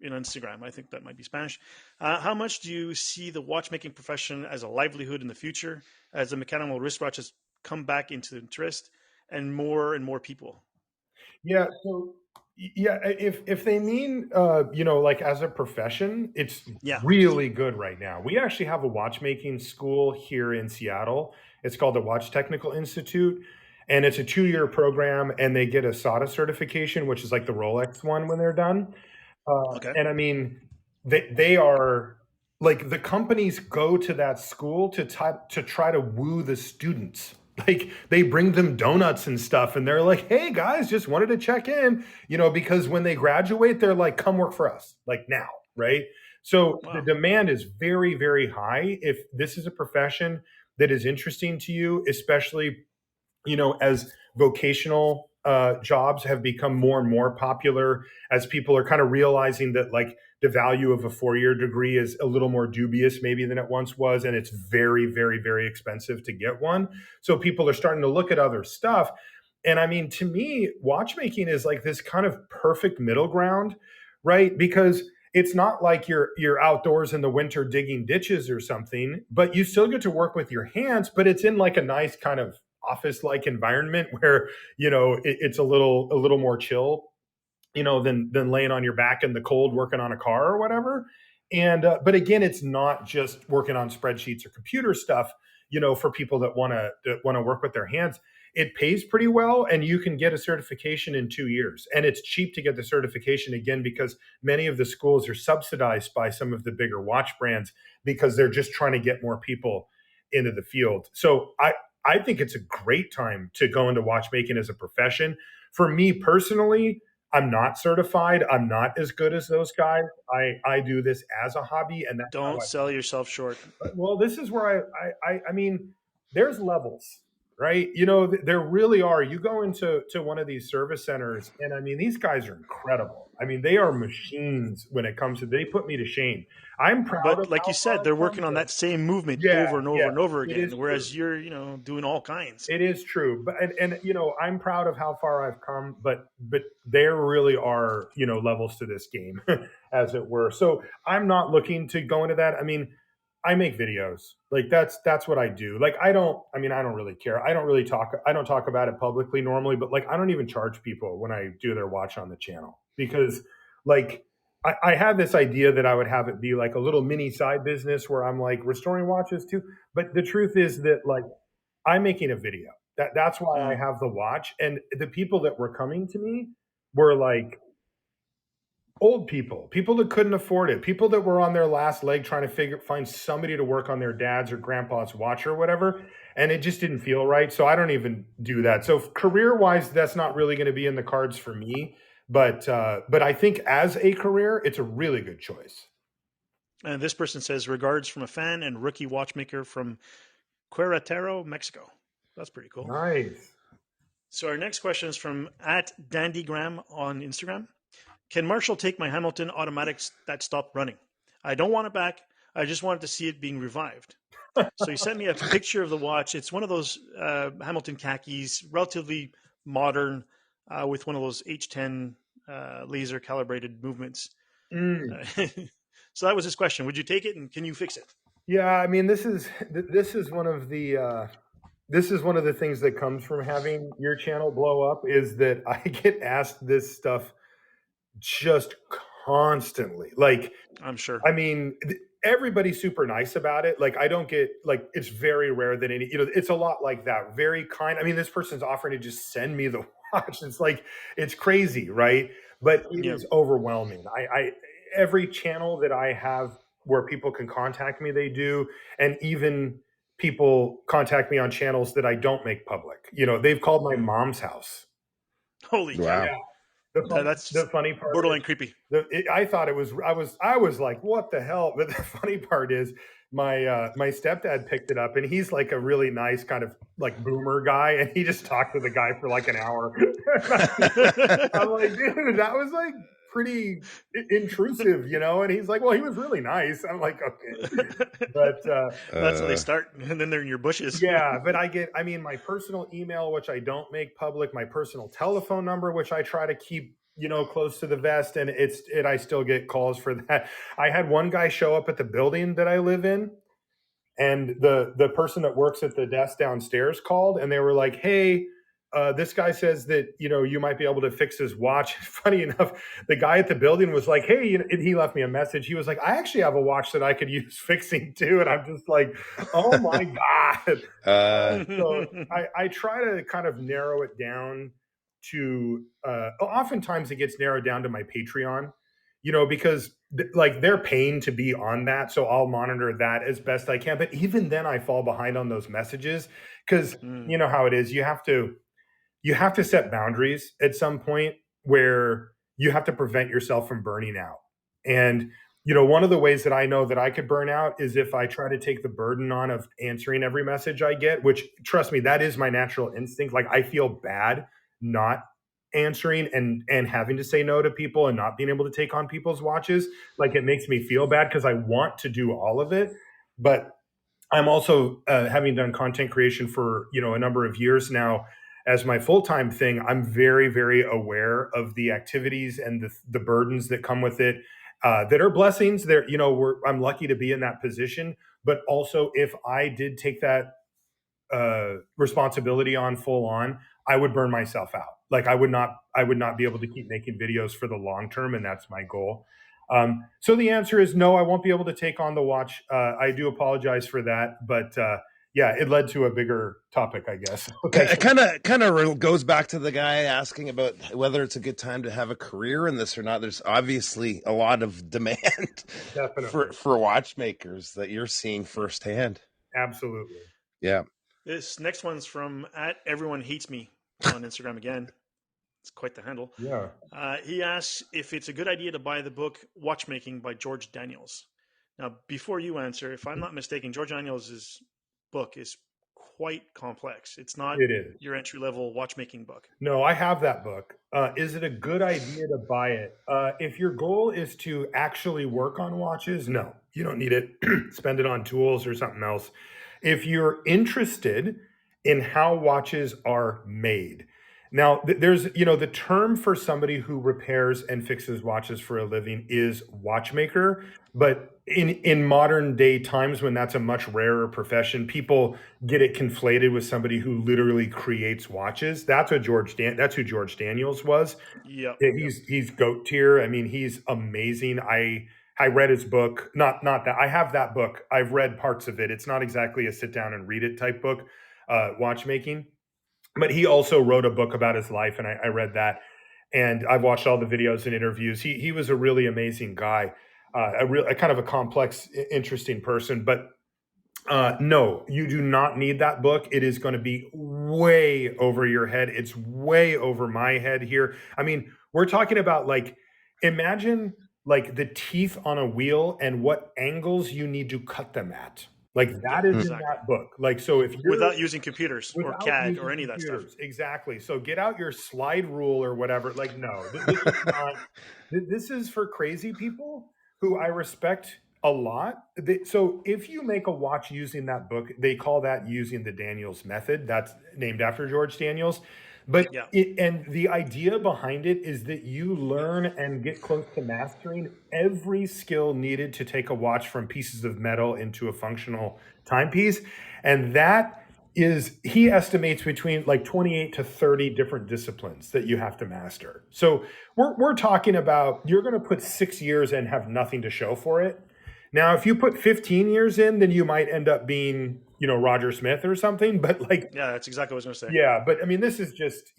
in Instagram. I think that might be Spanish. How much do you see the watchmaking profession as a livelihood in the future as the mechanical wristwatch has come back into interest and more people? Yeah. So yeah, if they mean like as a profession, it's Yeah. really good right now. We actually have a watchmaking school here in Seattle. It's called the Watch Technical Institute, and it's a 2-year program, and they get a SATA certification, which is like the Rolex one when they're done. Okay. And I mean, they are like, the companies go to that school to try to woo the students. Like, they bring them donuts and stuff, and they're like, "Hey guys, just wanted to check in," because when they graduate, they're like, "Come work for us, like now," right? So the Wow. demand is very, very high. If this is a profession that is interesting to you, especially as vocational jobs have become more and more popular, as people are kind of realizing that like the value of a 4-year degree is a little more dubious maybe than it once was, and it's very, very, very expensive to get one. So people are starting to look at other stuff. And I mean, to me, watchmaking is like this kind of perfect middle ground, right? Because it's not like you're outdoors in the winter digging ditches or something, but you still get to work with your hands, but it's in like a nice kind of office-like environment where it's a little more chill, than laying on your back in the cold working on a car or whatever. And but again, it's not just working on spreadsheets or computer stuff. For people that want to work with their hands, it pays pretty well, and you can get a certification in 2 years, and it's cheap to get the certification, again, because many of the schools are subsidized by some of the bigger watch brands, because they're just trying to get more people into the field. So I think it's a great time to go into watchmaking as a profession. For me personally, I'm not certified. I'm not as good as those guys. I do this as a hobby, and that's how Don't I. sell yourself short. Well, this is where I mean, there's levels, right? There really are. You go into one of these service centers, and I mean, these guys are incredible. I mean, they are machines when it comes to. They put me to shame. I'm proud But of like you how far said, they're I've come, working on but that same movement yeah, over and over yeah, and over it is again, true. whereas you're, doing all kinds. It is true, but and I'm proud of how far I've come, but there really are levels to this game, as it were. So I'm not looking to go into that. I mean, I make videos, like that's what I do. Like I don't really care. I don't talk about it publicly normally, but like I don't even charge people when I do their watch on the channel, because like I had this idea that I would have it be like a little mini side business where I'm like restoring watches too. But the truth is that like I'm making a video. That's why I Mm. have the watch. And the people that were coming to me were like old people that couldn't afford it, people that were on their last leg trying to find somebody to work on their dad's or grandpa's watch or whatever. And it just didn't feel right. So I don't even do that. So career wise, that's not really going to be in the cards for me. But I think as a career, it's a really good choice. And this person says, regards from a fan and rookie watchmaker from Querétaro, Mexico. That's pretty cool. Nice. So our next question is from @Dandygram on Instagram. Can Marshall take my Hamilton automatics that stopped running? I don't want it back. I just wanted to see it being revived. So he sent me a picture of the watch. It's one of those Hamilton khakis, relatively modern, with one of those H10 laser calibrated movements. So that was his question. Would you take it, and can you fix it? Yeah, I mean, this is one of the things that comes from having your channel blow up, is that I get asked this stuff just constantly. Like, I'm sure. I mean, everybody's super nice about it. Like, I don't get like, it's very rare that it's a lot like that. Very kind. I mean, this person's offering to just send me the watch. It's like, it's crazy, right? But it Yeah. is overwhelming. Every channel that I have where people can contact me, they do. And even people contact me on channels that I don't make public. They've called my mom's house. Holy Wow. cow. Yeah. That's The funny part borderline is, creepy. I thought it was, I was like, what the hell? But the funny part is, my stepdad picked it up, and he's like a really nice kind of like boomer guy, and he just talked to the guy for like an hour. I'm like, dude, that was like pretty intrusive, and he's like, well, he was really nice. I'm like, okay. But That's how they start, and then they're in your bushes. yeah, but I mean, my personal email, which I don't make public, my personal telephone number, which I try to keep close to the vest, and I still get calls for that. I had one guy show up at the building that I live in, and the person that works at the desk downstairs called, and they were like, "Hey, this guy says that you might be able to fix his watch." Funny enough, the guy at the building was like, "Hey," he left me a message. He was like, "I actually have a watch that I could use fixing too," and I'm just like, "Oh my god!" So I try to kind of narrow it down to. Oftentimes, it gets narrowed down to my Patreon, because like they're paying to be on that, so I'll monitor that as best I can. But even then, I fall behind on those messages because you know how it is. You have to set boundaries at some point where you have to prevent yourself from burning out. And one of the ways that I know that I could burn out is if I try to take the burden on of answering every message I get, which, trust me, that is my natural instinct. Like, I feel bad not answering and having to say no to people and not being able to take on people's watches. Like, it makes me feel bad because I want to do all of it. But I'm also, having done content creation for a number of years now as my full-time thing, I'm very, very aware of the activities and the burdens that come with it, that are blessings. I'm lucky to be in that position, but also if I did take that responsibility on full on, I would burn myself out. Like, I would not be able to keep making videos for the long term, and that's my goal. So the answer is no, I won't be able to take on the watch. I do apologize for that, but yeah, it led to a bigger topic, I guess. It kind of goes back to the guy asking about whether it's a good time to have a career in this or not. There's obviously a lot of demand for watchmakers that you're seeing firsthand. Absolutely. Yeah. This next one's from @everyone_hates_me on Instagram again. It's quite the handle. Yeah. He asks if it's a good idea to buy the book Watchmaking by George Daniels. Now, before you answer, if I'm not mistaken, George Daniels' book is quite complex. It's not your entry-level watchmaking book. No, I have that book. Is it a good idea to buy it? If your goal is to actually work on watches, no, you don't need it. Spend it on tools or something else. If you're interested in how watches are made, now there's, the term for somebody who repairs and fixes watches for a living is watchmaker. But in modern day times, when that's a much rarer profession, people get it conflated with somebody who literally creates watches. That's who George Daniels was. Yeah, he's GOAT tier. I mean, he's amazing. I read his book. Not that I have that book. I've read parts of it. It's not exactly a sit down and read it type book, watchmaking. But he also wrote a book about his life, and I read that. And I've watched all the videos and interviews. He was a really amazing guy, a kind of a complex, interesting person. But no, you do not need that book. It is going to be way over your head. It's way over my head here. I mean, we're talking about, like, imagine like the teeth on a wheel and what angles you need to cut them at. Like, that is in that book. Like, so if you're without using computers or CAD or any of that stuff. Exactly. So get out your slide rule or whatever. Like, no, this is for crazy people who I respect a lot. So if you make a watch using that book, they call that using the Daniels method. That's named after George Daniels. But and the idea behind it is that you learn and get close to mastering every skill needed to take a watch from pieces of metal into a functional timepiece. And that is, he estimates, between like 28 to 30 different disciplines that you have to master. So we're talking about, you're going to put 6 years and have nothing to show for it. Now, if you put 15 years in, then you might end up being, Roger Smith or something. But like, yeah, that's exactly what I was going to say. Yeah, but I mean, this is just,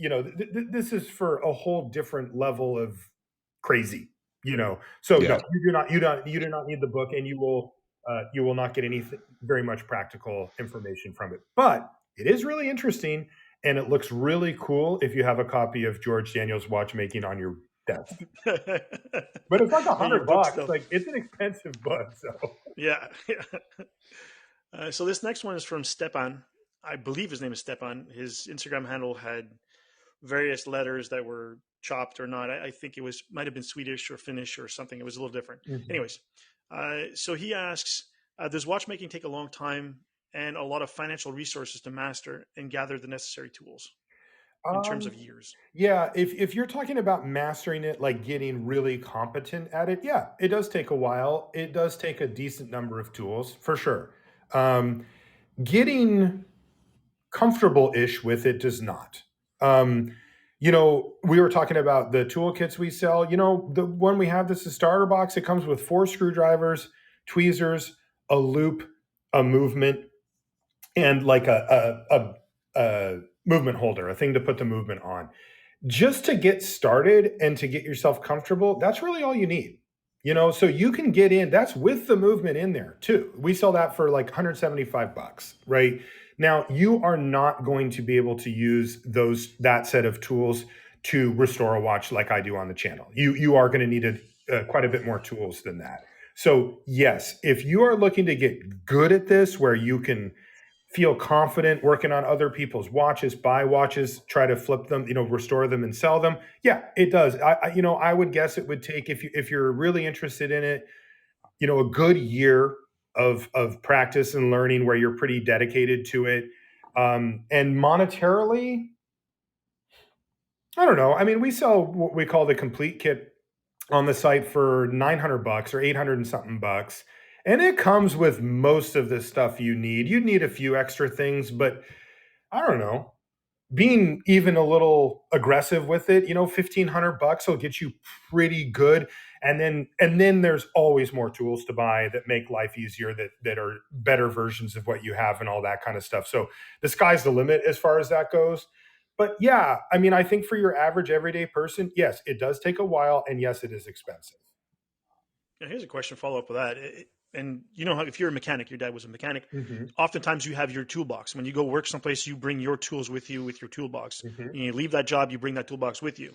this is for a whole different level of crazy, So no, you do not need the book, and you will not get anything very much practical information from it. But it is really interesting, and it looks really cool if you have a copy of George Daniels' Watchmaking on your desk. But it's like $100. Like, it's an expensive book. So yeah. So this next one is from Stepan. I believe his name is Stepan. His Instagram handle had various letters that were chopped or not. I think it might have been Swedish or Finnish or something. It was a little different. Mm-hmm. Anyways, so he asks, does watchmaking take a long time and a lot of financial resources to master and gather the necessary tools? in terms of years? Yeah, if you're talking about mastering it, like getting really competent at it, yeah, it does take a while. It does take a decent number of tools for sure. Getting comfortable-ish with it does not. We were talking about the toolkits we sell. The one we have, this is a starter box. It comes with 4 screwdrivers, tweezers, a loop, a movement, and like a movement holder, a thing to put the movement on. Just to get started and to get yourself comfortable, that's really all you need. So you can get in, that's with the movement in there too. We sell that for like $175, right? Now, you are not going to be able to use that set of tools to restore a watch like I do on the channel. You are going to need quite a bit more tools than that. So yes, if you are looking to get good at this, where you can feel confident working on other people's watches, buy watches, try to flip them, restore them and sell them. Yeah, it does. I would guess it would take, if you're really interested in it, a good year of practice and learning where you're pretty dedicated to it. And monetarily, I don't know. I mean, we sell what we call the complete kit on the site for $900 or 800 and something bucks. And it comes with most of the stuff you need. You need a few extra things, but I don't know, being even a little aggressive with it, $1,500 will get you pretty good. And then there's always more tools to buy that make life easier, that are better versions of what you have and all that kind of stuff. So the sky's the limit as far as that goes. But yeah, I mean, I think for your average everyday person, yes, it does take a while, and yes, it is expensive. Now, here's a question follow up with that. And how if you're a mechanic, your dad was a mechanic. Mm-hmm. Oftentimes you have your toolbox. When you go work someplace, you bring your tools with you with your toolbox. Mm-hmm. And you leave that job, you bring that toolbox with you.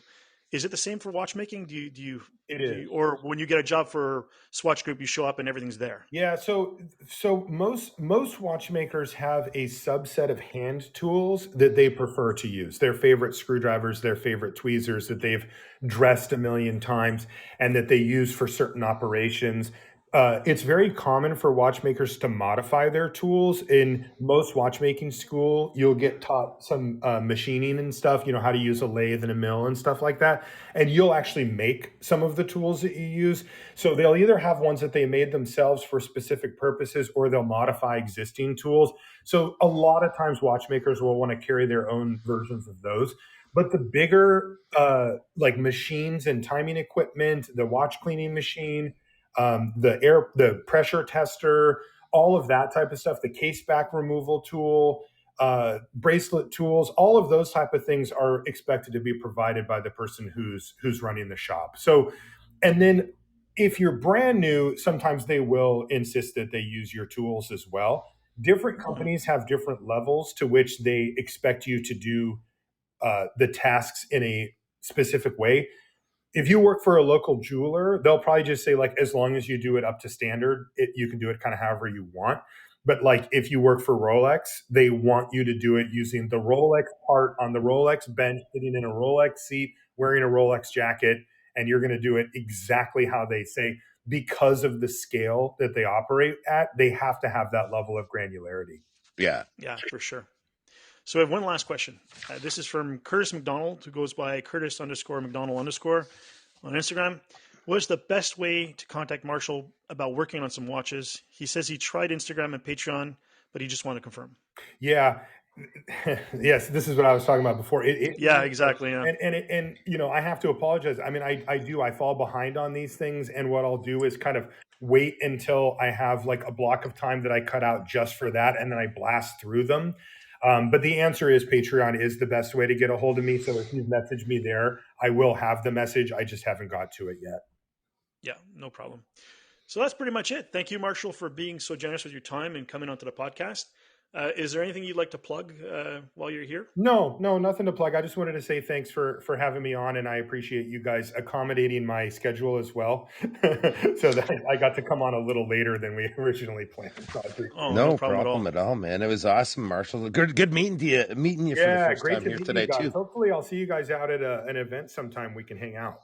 Is it the same for watchmaking? It is. Or when you get a job for Swatch Group, you show up and everything's there? Yeah, so most watchmakers have a subset of hand tools that they prefer to use. Their favorite screwdrivers, their favorite tweezers that they've dressed a million times and that they use for certain operations. It's very common for watchmakers to modify their tools. In most watchmaking school, you'll get taught some machining and stuff, how to use a lathe and a mill and stuff like that. And you'll actually make some of the tools that you use. So they'll either have ones that they made themselves for specific purposes, or they'll modify existing tools. So a lot of times watchmakers will want to carry their own versions of those. But the bigger like machines and timing equipment, the watch cleaning machine, the pressure tester, all of that type of stuff, the case back removal tool, bracelet tools, all of those type of things are expected to be provided by the person who's running the shop. So, and then if you're brand new, sometimes they will insist that they use your tools as well. Different companies have different levels to which they expect you to do the tasks in a specific way. If you work for a local jeweler, they'll probably just say, like, as long as you do it up to standard, you can do it kind of however you want. But like, if you work for Rolex, they want you to do it using the Rolex part on the Rolex bench, sitting in a Rolex seat, wearing a Rolex jacket, and you're going to do it exactly how they say. Because of the scale that they operate at, they have to have that level of granularity. Yeah, for sure. So I have one last question. This is from Curtis McDonald, who goes by Curtis_McDonald_ on Instagram. What is the best way to contact Marshall about working on some watches? He says he tried Instagram and Patreon, but he just wanted to confirm. Yeah. Yes, this is what I was talking about before. Yeah, exactly. Yeah. And I have to apologize. I mean, I fall behind on these things, and what I'll do is kind of wait until I have like a block of time that I cut out just for that, and then I blast through them. But the answer is Patreon is the best way to get a hold of me. So if you've messaged me there, I will have the message. I just haven't got to it yet. Yeah, no problem. So that's pretty much it. Thank you, Marshall, for being so generous with your time and coming onto the podcast. Is there anything you'd like to plug while you're here? No, nothing to plug. I just wanted to say thanks for having me on, and I appreciate you guys accommodating my schedule as well, so that I got to come on a little later than we originally planned. So no problem at all, man. It was awesome, Marshall. Good meeting you for the first time here today too. Hopefully, I'll see you guys out at an event sometime. We can hang out.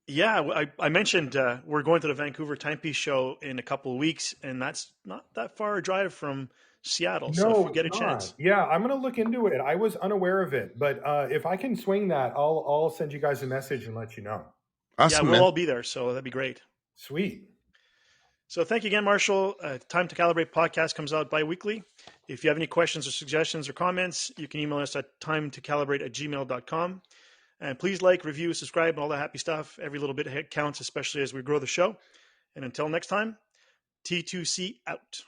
Yeah, I mentioned we're going to the Vancouver Timepiece Show in a couple of weeks, and that's not that far a drive from Seattle. So if No, you it's get a chance, not. Yeah, I'm gonna look into it. I was unaware of it, but if I can swing that, I'll send you guys a message and let you know. yeah, Awesome, we'll man. all be there. So that'd be great. Sweet. So thank you again, Marshall. Time to Calibrate podcast comes out bi-weekly. If you have any questions or suggestions or comments, you can email us at timetocalibrate@gmail.com. And please like, review, subscribe, and all that happy stuff. Every little bit counts, especially as we grow the show. And until next time, T2C out.